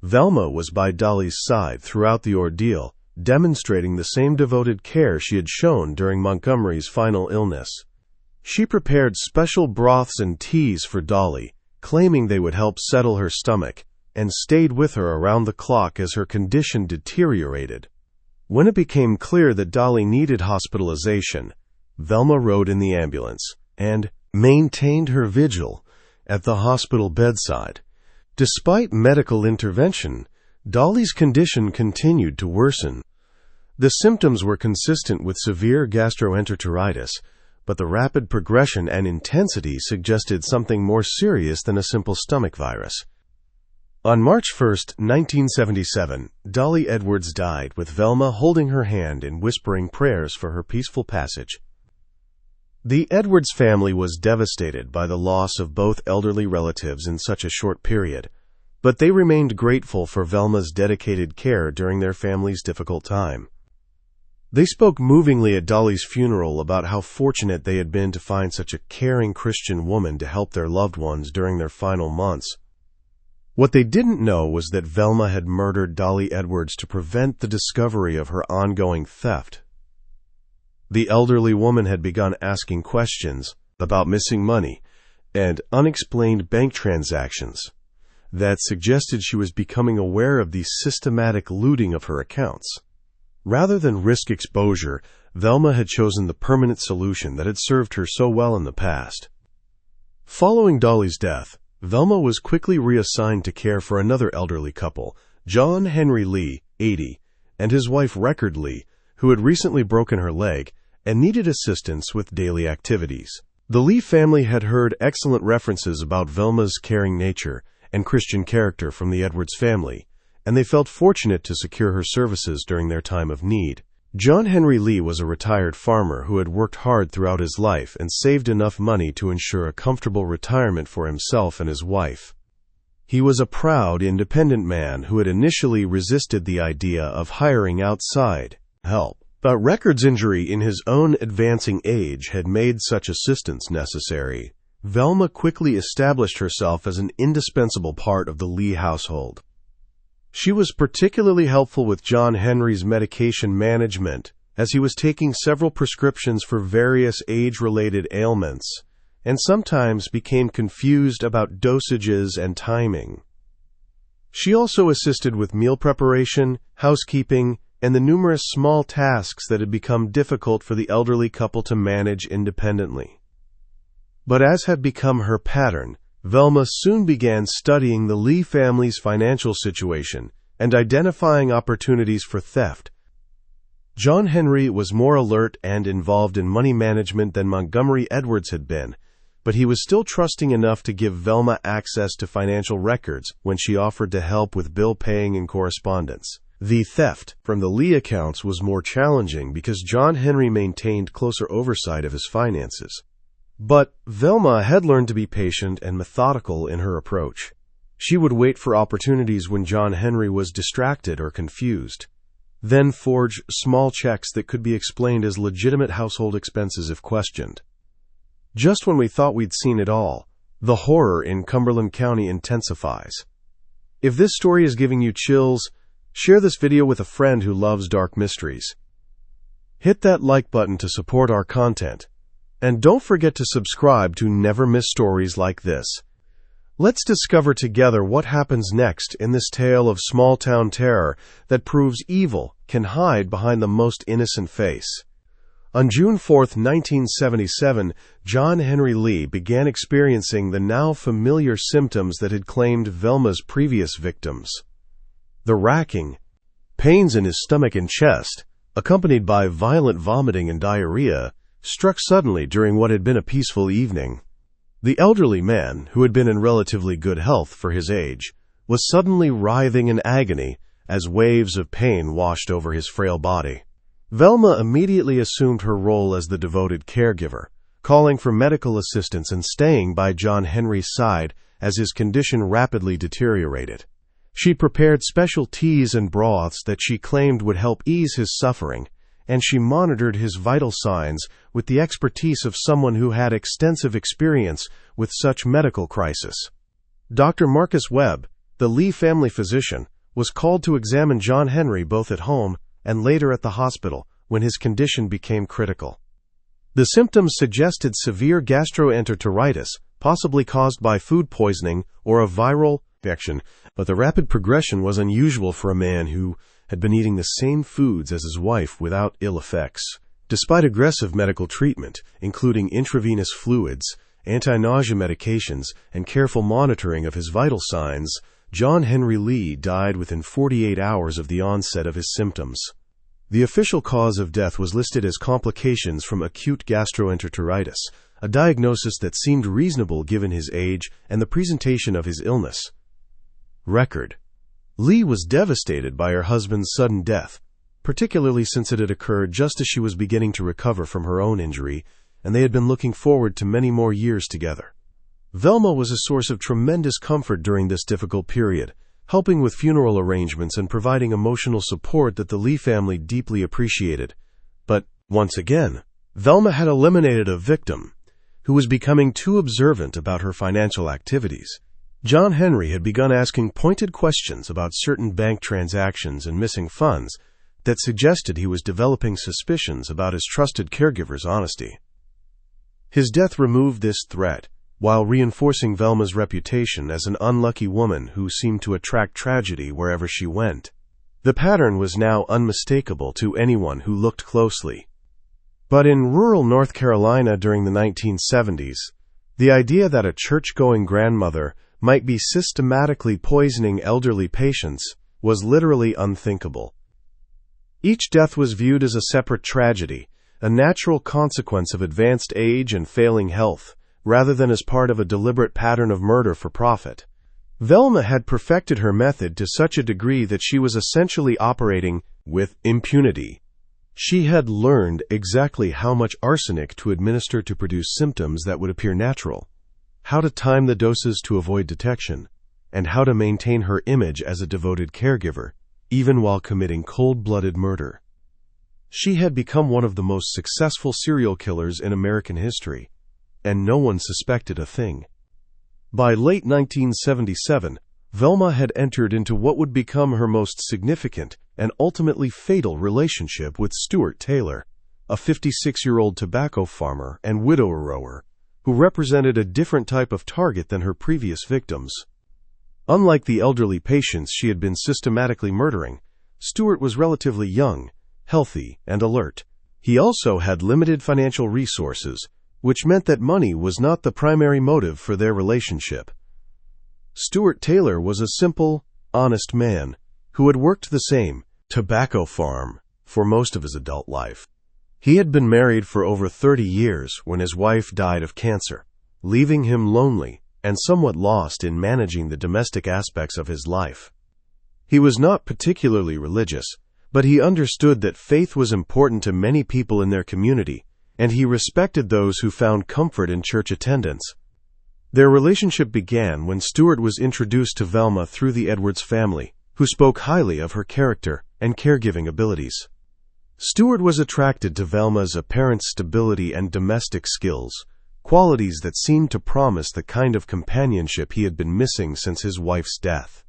Velma was by Dolly's side throughout the ordeal, demonstrating the same devoted care she had shown during Montgomery's final illness. She prepared special broths and teas for Dolly, claiming they would help settle her stomach, and stayed with her around the clock as her condition deteriorated. When it became clear that Dolly needed hospitalization, Velma rode in the ambulance and maintained her vigil at the hospital bedside. Despite medical intervention, Dolly's condition continued to worsen. The symptoms were consistent with severe gastroenteritis, but the rapid progression and intensity suggested something more serious than a simple stomach virus. On March 1, 1977, Dolly Edwards died with Velma holding her hand and whispering prayers for her peaceful passage. The Edwards family was devastated by the loss of both elderly relatives in such a short period, but they remained grateful for Velma's dedicated care during their family's difficult time. They spoke movingly at Dolly's funeral about how fortunate they had been to find such a caring Christian woman to help their loved ones during their final months. What they didn't know was that Velma had murdered Dolly Edwards to prevent the discovery of her ongoing theft. The elderly woman had begun asking questions about missing money and unexplained bank transactions that suggested she was becoming aware of the systematic looting of her accounts. Rather than risk exposure, Velma had chosen the permanent solution that had served her so well in the past. Following Dolly's death, Velma was quickly reassigned to care for another elderly couple, John Henry Lee, 80, and his wife Record Lee, who had recently broken her leg and needed assistance with daily activities. The Lee family had heard excellent references about Velma's caring nature and Christian character from the Edwards family, and they felt fortunate to secure her services during their time of need. John Henry Lee was a retired farmer who had worked hard throughout his life and saved enough money to ensure a comfortable retirement for himself and his wife. He was a proud, independent man who had initially resisted the idea of hiring outside help, but Record's injury in his own advancing age had made such assistance necessary. Velma quickly established herself as an indispensable part of the Lee household. She was particularly helpful with John Henry's medication management, as he was taking several prescriptions for various age-related ailments, and sometimes became confused about dosages and timing. She also assisted with meal preparation, housekeeping, and the numerous small tasks that had become difficult for the elderly couple to manage independently. But as had become her pattern, Velma soon began studying the Lee family's financial situation and identifying opportunities for theft. John Henry was more alert and involved in money management than Montgomery Edwards had been, but he was still trusting enough to give Velma access to financial records when she offered to help with bill paying and correspondence. The theft from the Lee accounts was more challenging because John Henry maintained closer oversight of his finances. But Velma had learned to be patient and methodical in her approach. She would wait for opportunities when John Henry was distracted or confused, then forge small checks that could be explained as legitimate household expenses if questioned. Just when we thought we'd seen it all, the horror in Cumberland County intensifies. If this story is giving you chills, share this video with a friend who loves dark mysteries. Hit that like button to support our content, and don't forget to subscribe to never miss stories like this. Let's discover together what happens next in this tale of small-town terror that proves evil can hide behind the most innocent face. On June 4, 1977, John Henry Lee began experiencing the now familiar symptoms that had claimed Velma's previous victims. The racking, Pains in his stomach and chest, accompanied by violent vomiting and diarrhea, struck suddenly during what had been a peaceful evening. The elderly man, who had been in relatively good health for his age, was suddenly writhing in agony as waves of pain washed over his frail body. Velma immediately assumed her role as the devoted caregiver, calling for medical assistance and staying by John Henry's side as his condition rapidly deteriorated. She prepared special teas and broths that she claimed would help ease his suffering, and she monitored his vital signs with the expertise of someone who had extensive experience with such medical crisis. Dr. Marcus Webb, the Lee family physician, was called to examine John Henry both at home and later at the hospital when his condition became critical. The symptoms suggested severe gastroenteritis, possibly caused by food poisoning or a viral infection, but the rapid progression was unusual for a man who had been eating the same foods as his wife without ill effects. Despite aggressive medical treatment, including intravenous fluids, anti-nausea medications, and careful monitoring of his vital signs, John Henry Lee died within 48 hours of the onset of his symptoms. The official cause of death was listed as complications from acute gastroenteritis, a diagnosis that seemed reasonable given his age and the presentation of his illness. Record. Lee was devastated by her husband's sudden death, particularly since it had occurred just as she was beginning to recover from her own injury, and they had been looking forward to many more years together. Velma was a source of tremendous comfort during this difficult period, helping with funeral arrangements and providing emotional support that the Lee family deeply appreciated. But, once again, Velma had eliminated a victim who was becoming too observant about her financial activities. John Henry had begun asking pointed questions about certain bank transactions and missing funds that suggested he was developing suspicions about his trusted caregiver's honesty. His death removed this threat, while reinforcing Velma's reputation as an unlucky woman who seemed to attract tragedy wherever she went. The pattern was now unmistakable to anyone who looked closely. But in rural North Carolina during the 1970s, the idea that a church-going grandmother might be systematically poisoning elderly patients was literally unthinkable. Each death was viewed as a separate tragedy, a natural consequence of advanced age and failing health, rather than as part of a deliberate pattern of murder for profit. Velma had perfected her method to such a degree that she was essentially operating with impunity. She had learned exactly how much arsenic to administer to produce symptoms that would appear natural, how to time the doses to avoid detection, and how to maintain her image as a devoted caregiver, even while committing cold-blooded murder. She had become one of the most successful serial killers in American history, and no one suspected a thing. By late 1977, Velma had entered into what would become her most significant and ultimately fatal relationship with Stuart Taylor, a 56-year-old tobacco farmer and widower who represented a different type of target than her previous victims. Unlike the elderly patients she had been systematically murdering, Stuart was relatively young, healthy, and alert. He also had limited financial resources, which meant that money was not the primary motive for their relationship. Stuart Taylor was a simple, honest man who had worked the same tobacco farm for most of his adult life. He had been married for over 30 years when his wife died of cancer, leaving him lonely and somewhat lost in managing the domestic aspects of his life. He was not particularly religious, but he understood that faith was important to many people in their community, and he respected those who found comfort in church attendance. Their relationship began when Stuart was introduced to Velma through the Edwards family, who spoke highly of her character and caregiving abilities. Stuart was attracted to Velma's apparent stability and domestic skills, qualities that seemed to promise the kind of companionship he had been missing since his wife's death.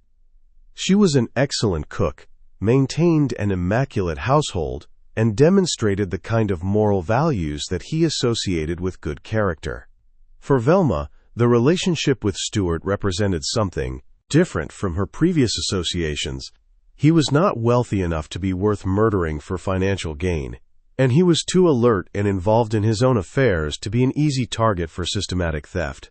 She was an excellent cook, maintained an immaculate household, and demonstrated the kind of moral values that he associated with good character. For Velma, the relationship with Stuart represented something different from her previous associations. He was not wealthy enough to be worth murdering for financial gain, and he was too alert and involved in his own affairs to be an easy target for systematic theft.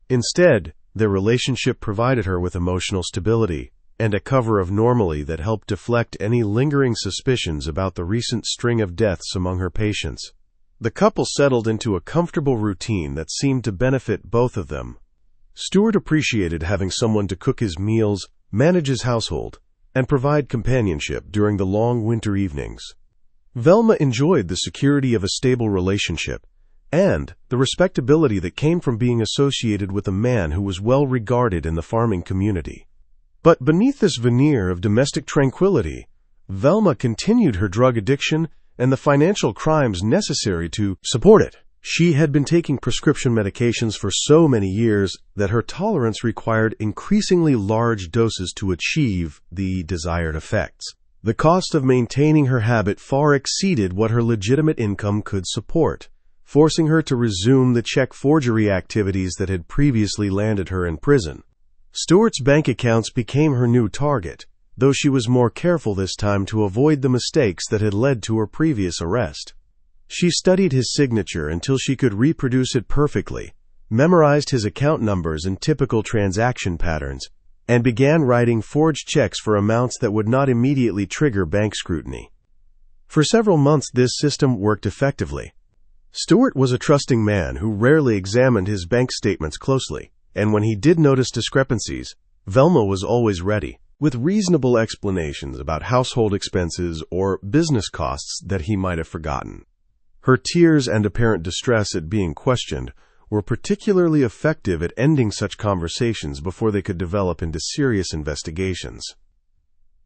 Instead, their relationship provided her with emotional stability, and a cover of Normally that helped deflect any lingering suspicions about the recent string of deaths among her patients. The couple settled into a comfortable routine that seemed to benefit both of them. Stewart appreciated having someone to cook his meals, manage his household, and provide companionship during the long winter evenings. Velma enjoyed the security of a stable relationship and the respectability that came from being associated with a man who was well regarded in the farming community. But beneath this veneer of domestic tranquility, Velma continued her drug addiction and the financial crimes necessary to support it. She had been taking prescription medications for so many years that her tolerance required increasingly large doses to achieve the desired effects. The cost of maintaining her habit far exceeded what her legitimate income could support, forcing her to resume the check forgery activities that had previously landed her in prison. Stewart's bank accounts became her new target, though she was more careful this time to avoid the mistakes that had led to her previous arrest. She studied his signature until she could reproduce it perfectly, memorized his account numbers and typical transaction patterns, and began writing forged checks for amounts that would not immediately trigger bank scrutiny. For several months this system worked effectively. Stewart was a trusting man who rarely examined his bank statements closely, and when he did notice discrepancies, Velma was always ready, with reasonable explanations about household expenses or business costs that he might have forgotten. Her tears and apparent distress at being questioned were particularly effective at ending such conversations before they could develop into serious investigations.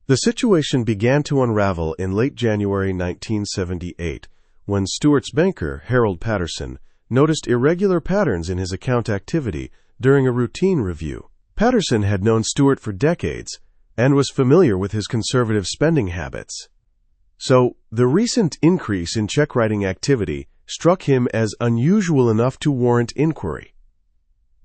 The situation began to unravel in late January 1978, when Stewart's banker, Harold Patterson, noticed irregular patterns in his account activity during a routine review. Patterson had known Stewart for decades and was familiar with his conservative spending habits. So, the recent increase in check-writing activity struck him as unusual enough to warrant inquiry.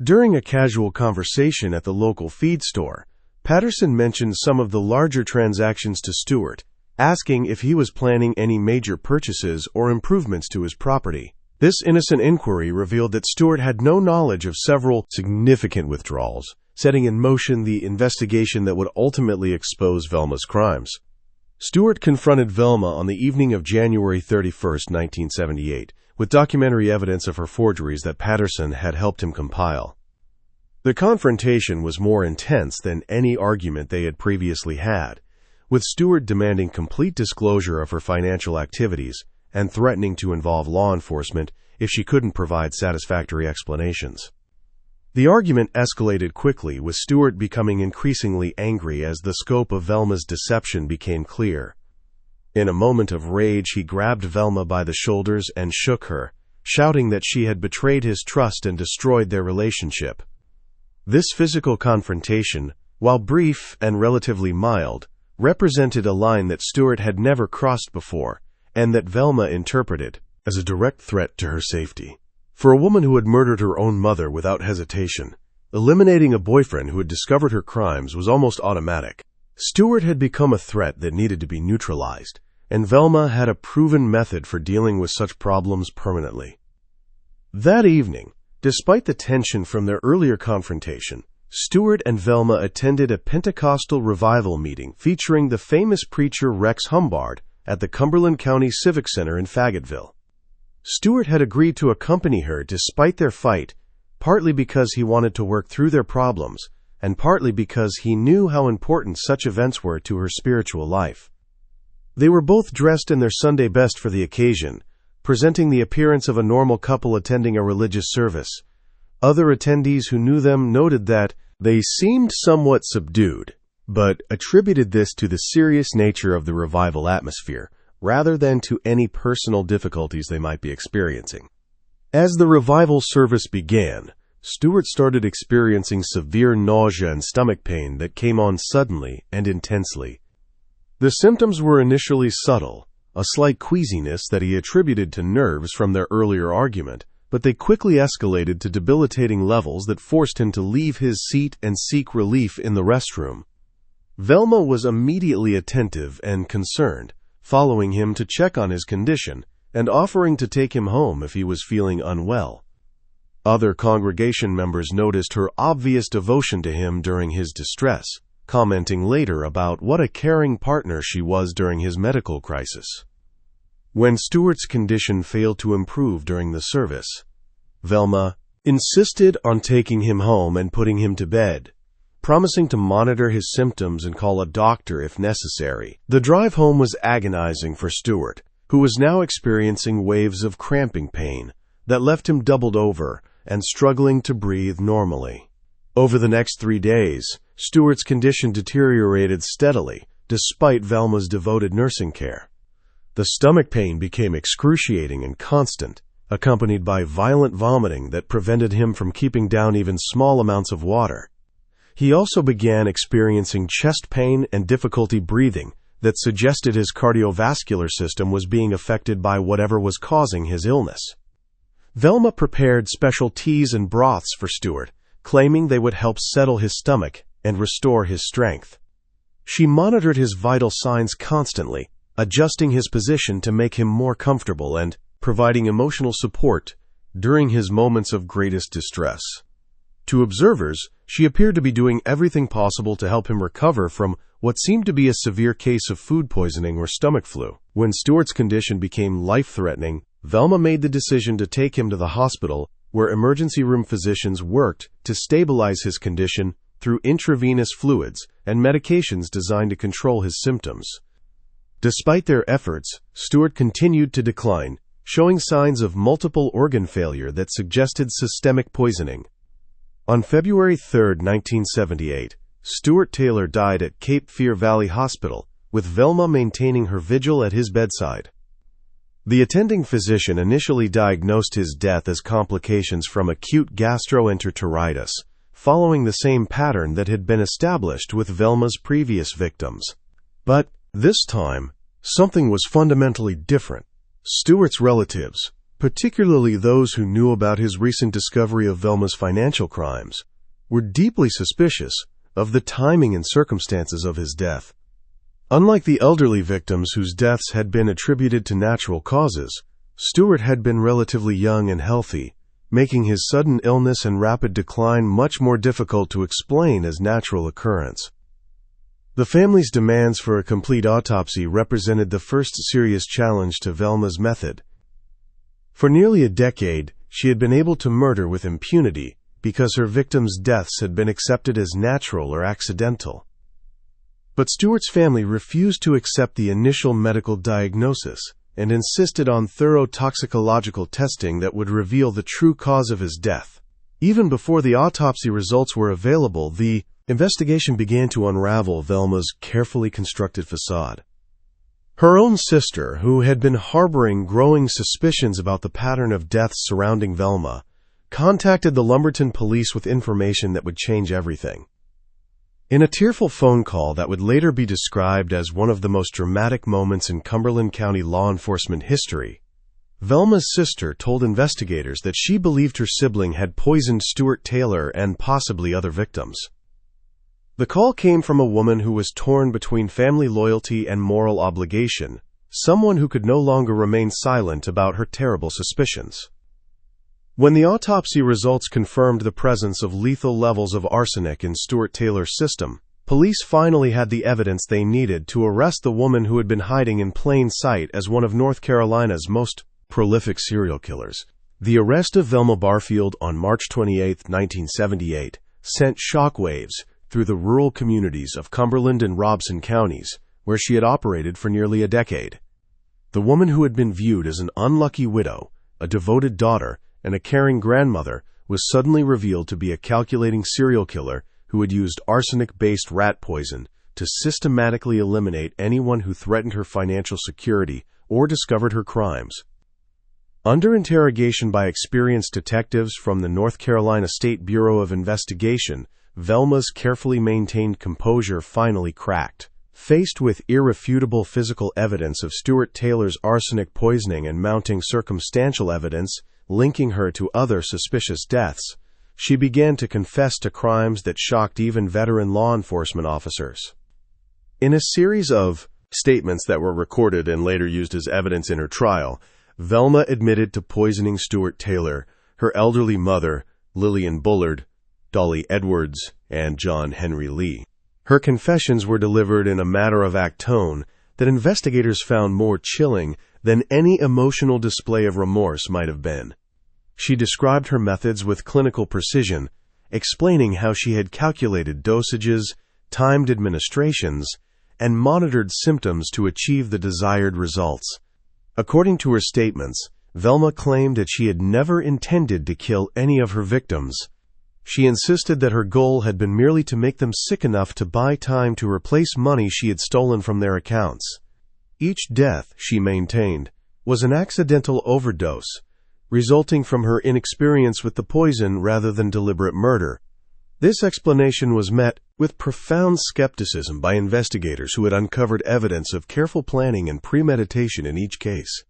During a casual conversation at the local feed store, Patterson mentioned some of the larger transactions to Stewart, asking if he was planning any major purchases or improvements to his property. This innocent inquiry revealed that Stewart had no knowledge of several significant withdrawals, setting in motion the investigation that would ultimately expose Velma's crimes. Stewart confronted Velma on the evening of January 31, 1978, with documentary evidence of her forgeries that Patterson had helped him compile. The confrontation was more intense than any argument they had previously had, with Stewart demanding complete disclosure of her financial activities and threatening to involve law enforcement if she couldn't provide satisfactory explanations. The argument escalated quickly, with Stewart becoming increasingly angry as the scope of Velma's deception became clear. In a moment of rage, he grabbed Velma by the shoulders and shook her, shouting that she had betrayed his trust and destroyed their relationship. This physical confrontation, while brief and relatively mild, represented a line that Stewart had never crossed before, and that Velma interpreted as a direct threat to her safety. For a woman who had murdered her own mother without hesitation, eliminating a boyfriend who had discovered her crimes was almost automatic. Stewart had become a threat that needed to be neutralized, and Velma had a proven method for dealing with such problems permanently. That evening, despite the tension from their earlier confrontation, Stewart and Velma attended a Pentecostal revival meeting featuring the famous preacher Rex Humbard at the Cumberland County Civic Center in Fayetteville. Stewart had agreed to accompany her despite their fight, partly because he wanted to work through their problems, and partly because he knew how important such events were to her spiritual life. They were both dressed in their Sunday best for the occasion, presenting the appearance of a normal couple attending a religious service. Other attendees who knew them noted that they seemed somewhat subdued, but attributed this to the serious nature of the revival atmosphere, rather than to any personal difficulties they might be experiencing. As the revival service began, Stewart started experiencing severe nausea and stomach pain that came on suddenly and intensely. The symptoms were initially subtle, a slight queasiness that he attributed to nerves from their earlier argument, but they quickly escalated to debilitating levels that forced him to leave his seat and seek relief in the restroom. Velma was immediately attentive and concerned, following him to check on his condition and offering to take him home if he was feeling unwell. Other congregation members noticed her obvious devotion to him during his distress, commenting later about what a caring partner she was during his medical crisis. When Stewart's condition failed to improve during the service, Velma insisted on taking him home and putting him to bed, promising to monitor his symptoms and call a doctor if necessary. The drive home was agonizing for Stewart, who was now experiencing waves of cramping pain that left him doubled over and struggling to breathe normally. Over the next 3 days, Stewart's condition deteriorated steadily, despite Velma's devoted nursing care. The stomach pain became excruciating and constant, accompanied by violent vomiting that prevented him from keeping down even small amounts of water. He also began experiencing chest pain and difficulty breathing that suggested his cardiovascular system was being affected by whatever was causing his illness. Velma prepared special teas and broths for Stewart, claiming they would help settle his stomach and restore his strength. She monitored his vital signs constantly, adjusting his position to make him more comfortable and providing emotional support during his moments of greatest distress. To observers, she appeared to be doing everything possible to help him recover from what seemed to be a severe case of food poisoning or stomach flu. When Stewart's condition became life-threatening, Velma made the decision to take him to the hospital, where emergency room physicians worked to stabilize his condition through intravenous fluids and medications designed to control his symptoms. Despite their efforts, Stewart continued to decline, showing signs of multiple organ failure that suggested systemic poisoning. On February 3, 1978, Stewart Taylor died at Cape Fear Valley Hospital, with Velma maintaining her vigil at his bedside. The attending physician initially diagnosed his death as complications from acute gastroenteritis, following the same pattern that had been established with Velma's previous victims. But this time, something was fundamentally different. Stewart's relatives, particularly those who knew about his recent discovery of Velma's financial crimes, were deeply suspicious of the timing and circumstances of his death. Unlike the elderly victims whose deaths had been attributed to natural causes, Stewart had been relatively young and healthy, making his sudden illness and rapid decline much more difficult to explain as natural occurrence. The family's demands for a complete autopsy represented the first serious challenge to Velma's method. For nearly a decade, she had been able to murder with impunity because her victims' deaths had been accepted as natural or accidental. But Stewart's family refused to accept the initial medical diagnosis and insisted on thorough toxicological testing that would reveal the true cause of his death. Even before the autopsy results were available, the investigation began to unravel Velma's carefully constructed facade. Her own sister, who had been harboring growing suspicions about the pattern of deaths surrounding Velma, contacted the Lumberton police with information that would change everything. In a tearful phone call that would later be described as one of the most dramatic moments in Cumberland County law enforcement history, Velma's sister told investigators that she believed her sibling had poisoned Stewart Taylor and possibly other victims. The call came from a woman who was torn between family loyalty and moral obligation, someone who could no longer remain silent about her terrible suspicions. When the autopsy results confirmed the presence of lethal levels of arsenic in Stewart Taylor's system, police finally had the evidence they needed to arrest the woman who had been hiding in plain sight as one of North Carolina's most prolific serial killers. The arrest of Velma Barfield on March 28, 1978, sent shockwaves through the rural communities of Cumberland and Robson counties, where she had operated for nearly a decade. The woman who had been viewed as an unlucky widow, a devoted daughter, and a caring grandmother was suddenly revealed to be a calculating serial killer who had used arsenic-based rat poison to systematically eliminate anyone who threatened her financial security or discovered her crimes. Under interrogation by experienced detectives from the North Carolina State Bureau of Investigation, Velma's carefully maintained composure finally cracked. Faced with irrefutable physical evidence of Stewart Taylor's arsenic poisoning and mounting circumstantial evidence linking her to other suspicious deaths, she began to confess to crimes that shocked even veteran law enforcement officers. In a series of statements that were recorded and later used as evidence in her trial, Velma admitted to poisoning Stewart Taylor, her elderly mother, Lillian Bullard, Dolly Edwards, and John Henry Lee. Her confessions were delivered in a matter-of-fact tone that investigators found more chilling than any emotional display of remorse might have been. She described her methods with clinical precision, explaining how she had calculated dosages, timed administrations, and monitored symptoms to achieve the desired results. According to her statements, Velma claimed that she had never intended to kill any of her victims. She insisted that her goal had been merely to make them sick enough to buy time to replace money she had stolen from their accounts. Each death, she maintained, was an accidental overdose, resulting from her inexperience with the poison rather than deliberate murder. This explanation was met with profound skepticism by investigators who had uncovered evidence of careful planning and premeditation in each case.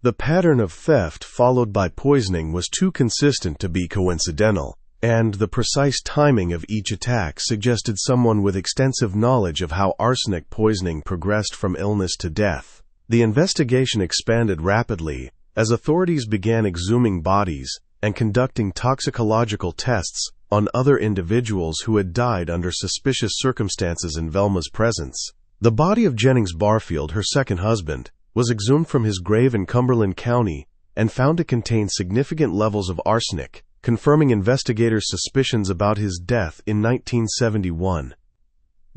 The pattern of theft followed by poisoning was too consistent to be coincidental, and the precise timing of each attack suggested someone with extensive knowledge of how arsenic poisoning progressed from illness to death. The investigation expanded rapidly as authorities began exhuming bodies and conducting toxicological tests on other individuals who had died under suspicious circumstances in Velma's presence. The body of Jennings Barfield, her second husband, was exhumed from his grave in Cumberland County and found to contain significant levels of arsenic, confirming investigators' suspicions about his death in 1971.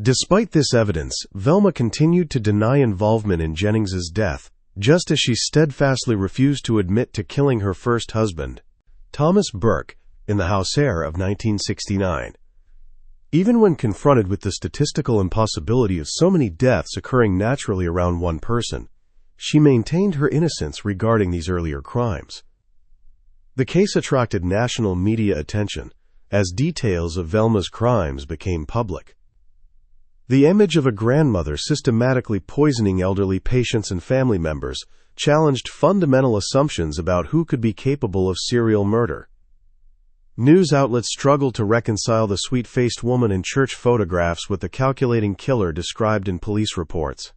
Despite this evidence, Velma continued to deny involvement in Jennings's death, just as she steadfastly refused to admit to killing her first husband, Thomas Burke, in the House Air of 1969. Even when confronted with the statistical impossibility of so many deaths occurring naturally around one person, she maintained her innocence regarding these earlier crimes. The case attracted national media attention as details of Velma's crimes became public. The image of a grandmother systematically poisoning elderly patients and family members challenged fundamental assumptions about who could be capable of serial murder. News outlets struggled to reconcile the sweet-faced woman in church photographs with the calculating killer described in police reports.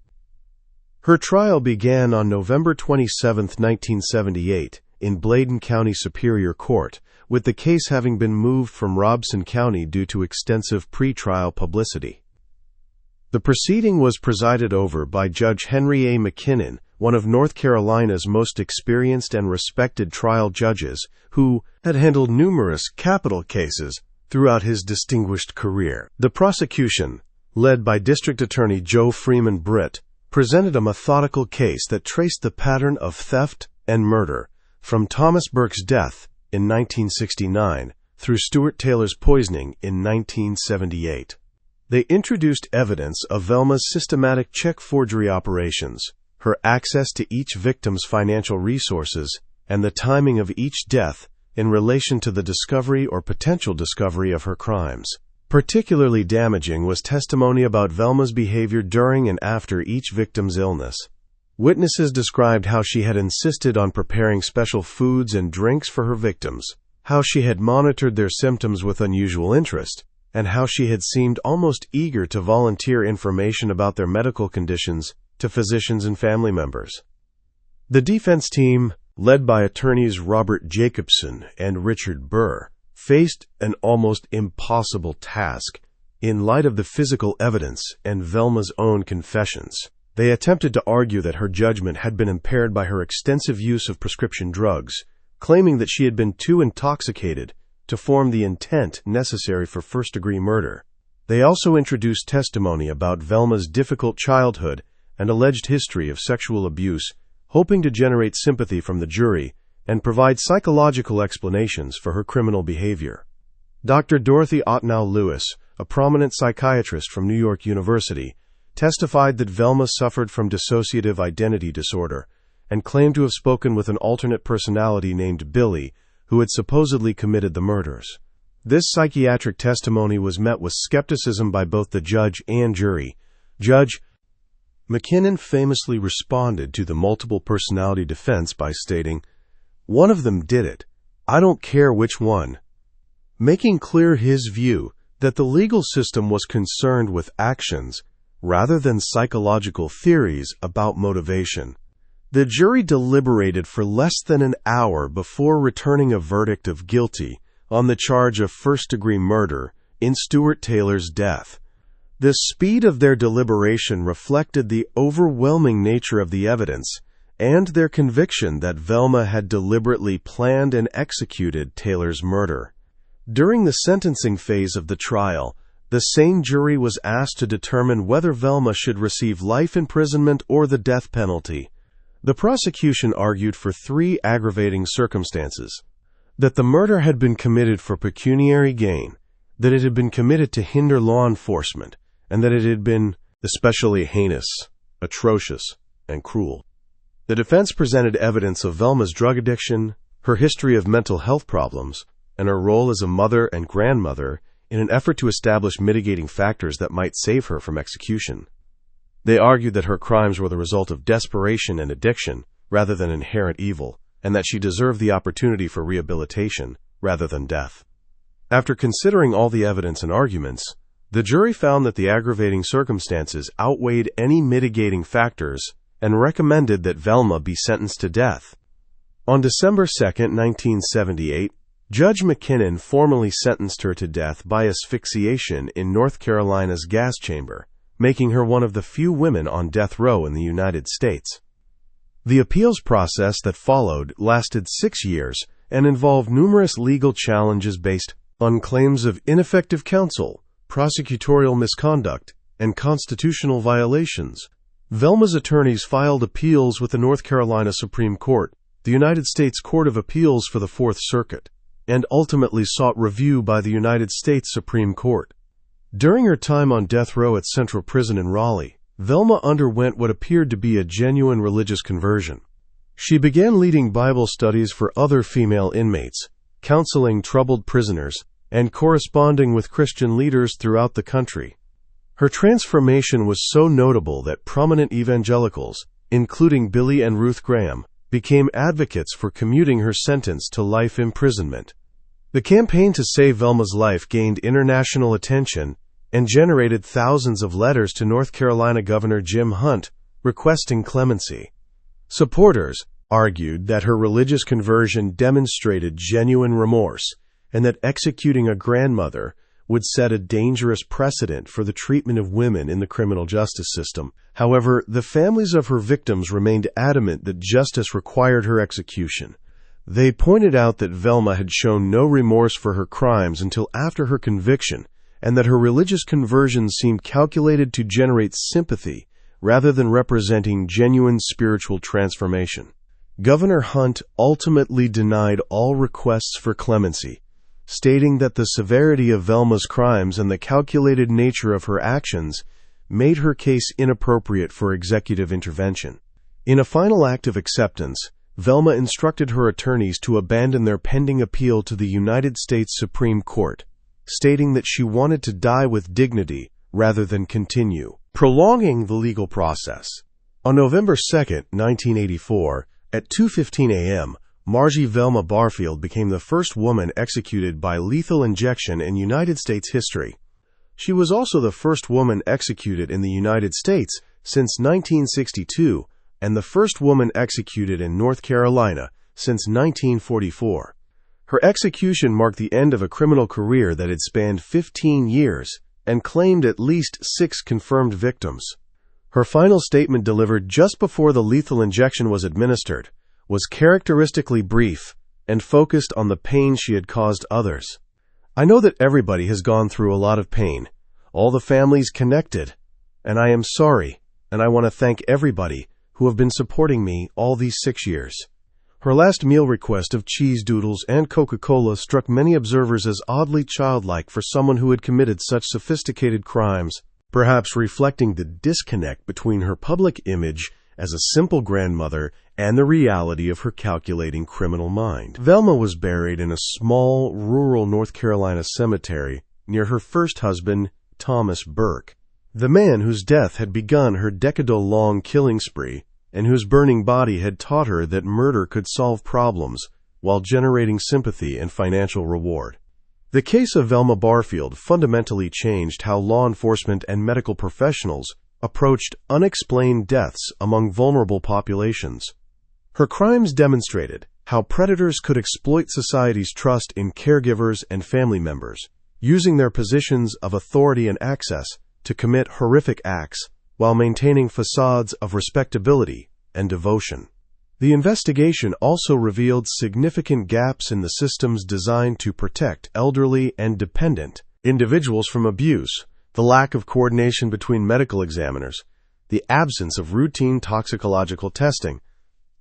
Her trial began on November 27, 1978, in Bladen County Superior Court, with the case having been moved from Robson County due to extensive pre-trial publicity. The proceeding was presided over by Judge Henry A. McKinnon, one of North Carolina's most experienced and respected trial judges, who had handled numerous capital cases throughout his distinguished career. The prosecution, led by District Attorney Joe Freeman Britt, presented a methodical case that traced the pattern of theft and murder from Thomas Burke's death in 1969 through Stuart Taylor's poisoning in 1978. They introduced evidence of Velma's systematic check forgery operations, her access to each victim's financial resources, and the timing of each death in relation to the discovery or potential discovery of her crimes. Particularly damaging was testimony about Velma's behavior during and after each victim's illness. Witnesses described how she had insisted on preparing special foods and drinks for her victims, how she had monitored their symptoms with unusual interest, and how she had seemed almost eager to volunteer information about their medical conditions to physicians and family members. The defense team, led by attorneys Robert Jacobson and Richard Burr, faced an almost impossible task in light of the physical evidence and Velma's own confessions. They attempted to argue that her judgment had been impaired by her extensive use of prescription drugs, claiming that she had been too intoxicated to form the intent necessary for first-degree murder. They also introduced testimony about Velma's difficult childhood and alleged history of sexual abuse, hoping to generate sympathy from the jury and provide psychological explanations for her criminal behavior. Dr. Dorothy Otnow Lewis, a prominent psychiatrist from New York University, testified that Velma suffered from dissociative identity disorder and claimed to have spoken with an alternate personality named Billy, who had supposedly committed the murders. This psychiatric testimony was met with skepticism by both the judge and jury. Judge McKinnon famously responded to the multiple personality defense by stating, "One of them did it. I don't care which one," making clear his view that the legal system was concerned with actions rather than psychological theories about motivation. The jury deliberated for less than an hour before returning a verdict of guilty on the charge of first-degree murder in Stuart Taylor's death. The speed of their deliberation reflected the overwhelming nature of the evidence and their conviction that Velma had deliberately planned and executed Taylor's murder. During the sentencing phase of the trial, the same jury was asked to determine whether Velma should receive life imprisonment or the death penalty. The prosecution argued for three aggravating circumstances: that the murder had been committed for pecuniary gain, that it had been committed to hinder law enforcement, and that it had been especially heinous, atrocious, and cruel. The defense presented evidence of Velma's drug addiction, her history of mental health problems, and her role as a mother and grandmother in an effort to establish mitigating factors that might save her from execution. They argued that her crimes were the result of desperation and addiction rather than inherent evil, and that she deserved the opportunity for rehabilitation rather than death. After considering all the evidence and arguments, the jury found that the aggravating circumstances outweighed any mitigating factors and recommended that Velma be sentenced to death. On December 2, 1978, Judge McKinnon formally sentenced her to death by asphyxiation in North Carolina's gas chamber, making her one of the few women on death row in the United States. The appeals process that followed lasted 6 years and involved numerous legal challenges based on claims of ineffective counsel, prosecutorial misconduct, and constitutional violations. Velma's attorneys filed appeals with the North Carolina Supreme Court, the United States Court of Appeals for the Fourth Circuit, and ultimately sought review by the United States Supreme Court. During her time on death row at Central Prison in Raleigh, Velma underwent what appeared to be a genuine religious conversion. She began leading Bible studies for other female inmates, counseling troubled prisoners, and corresponding with Christian leaders throughout the country. Her transformation was so notable that prominent evangelicals, including Billy and Ruth Graham, became advocates for commuting her sentence to life imprisonment. The campaign to save Velma's life gained international attention and generated thousands of letters to North Carolina Governor Jim Hunt requesting clemency. Supporters argued that her religious conversion demonstrated genuine remorse and that executing a grandmother would set a dangerous precedent for the treatment of women in the criminal justice system. However, the families of her victims remained adamant that justice required her execution. They pointed out that Velma had shown no remorse for her crimes until after her conviction, and that her religious conversion seemed calculated to generate sympathy rather than representing genuine spiritual transformation. Governor Hunt ultimately denied all requests for clemency, stating that the severity of Velma's crimes and the calculated nature of her actions made her case inappropriate for executive intervention. In a final act of acceptance, Velma instructed her attorneys to abandon their pending appeal to the United States Supreme Court, stating that she wanted to die with dignity rather than continue prolonging the legal process. On November 2, 1984, at 2:15 a.m., Margie Velma Barfield became the first woman executed by lethal injection in United States history. She was also the first woman executed in the United States since 1962 and the first woman executed in North Carolina since 1944. Her execution marked the end of a criminal career that had spanned 15 years and claimed at least 6 confirmed victims. Her final statement, delivered just before the lethal injection was administered, was characteristically brief and focused on the pain she had caused others. "I know that everybody has gone through a lot of pain, all the families connected, and I am sorry, and I want to thank everybody who have been supporting me all these 6 years." Her last meal request of cheese doodles and Coca-Cola struck many observers as oddly childlike for someone who had committed such sophisticated crimes, perhaps reflecting the disconnect between her public image as a simple grandmother and the reality of her calculating criminal mind. Velma was buried in a small, rural North Carolina cemetery near her first husband, Thomas Burke, the man whose death had begun her decade-long killing spree and whose burning body had taught her that murder could solve problems while generating sympathy and financial reward. The case of Velma Barfield fundamentally changed how law enforcement and medical professionals approached unexplained deaths among vulnerable populations. Her crimes demonstrated how predators could exploit society's trust in caregivers and family members, using their positions of authority and access to commit horrific acts while maintaining facades of respectability and devotion. The investigation also revealed significant gaps in the systems designed to protect elderly and dependent individuals from abuse, the lack of coordination between medical examiners, the absence of routine toxicological testing,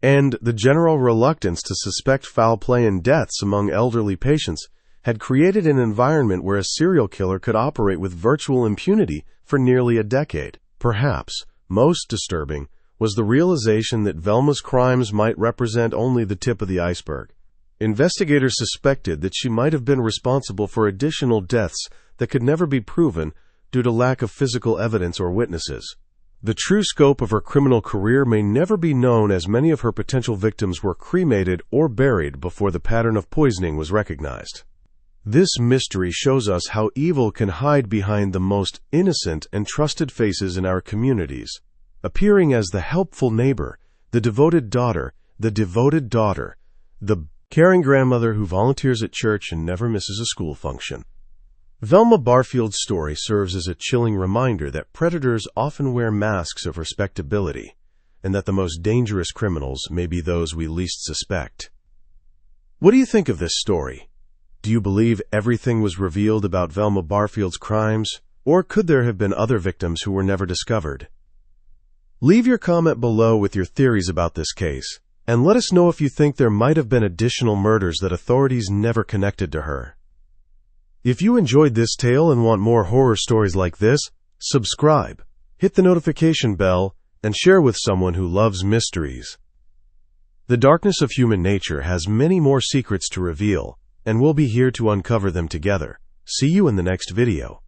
and the general reluctance to suspect foul play and deaths among elderly patients had created an environment where a serial killer could operate with virtual impunity for nearly a decade. Perhaps most disturbing was the realization that Velma's crimes might represent only the tip of the iceberg. Investigators suspected that she might have been responsible for additional deaths that could never be proven due to lack of physical evidence or witnesses. The true scope of her criminal career may never be known, as many of her potential victims were cremated or buried before the pattern of poisoning was recognized. This mystery shows us how evil can hide behind the most innocent and trusted faces in our communities, appearing as the helpful neighbor, the devoted daughter, the caring grandmother who volunteers at church and never misses a school function. Velma Barfield's story serves as a chilling reminder that predators often wear masks of respectability, and that the most dangerous criminals may be those we least suspect. What do you think of this story? Do you believe everything was revealed about Velma Barfield's crimes, or could there have been other victims who were never discovered? Leave your comment below with your theories about this case, and let us know if you think there might have been additional murders that authorities never connected to her. If you enjoyed this tale and want more horror stories like this, subscribe, hit the notification bell, and share with someone who loves mysteries. The darkness of human nature has many more secrets to reveal, and we'll be here to uncover them together. See you in the next video.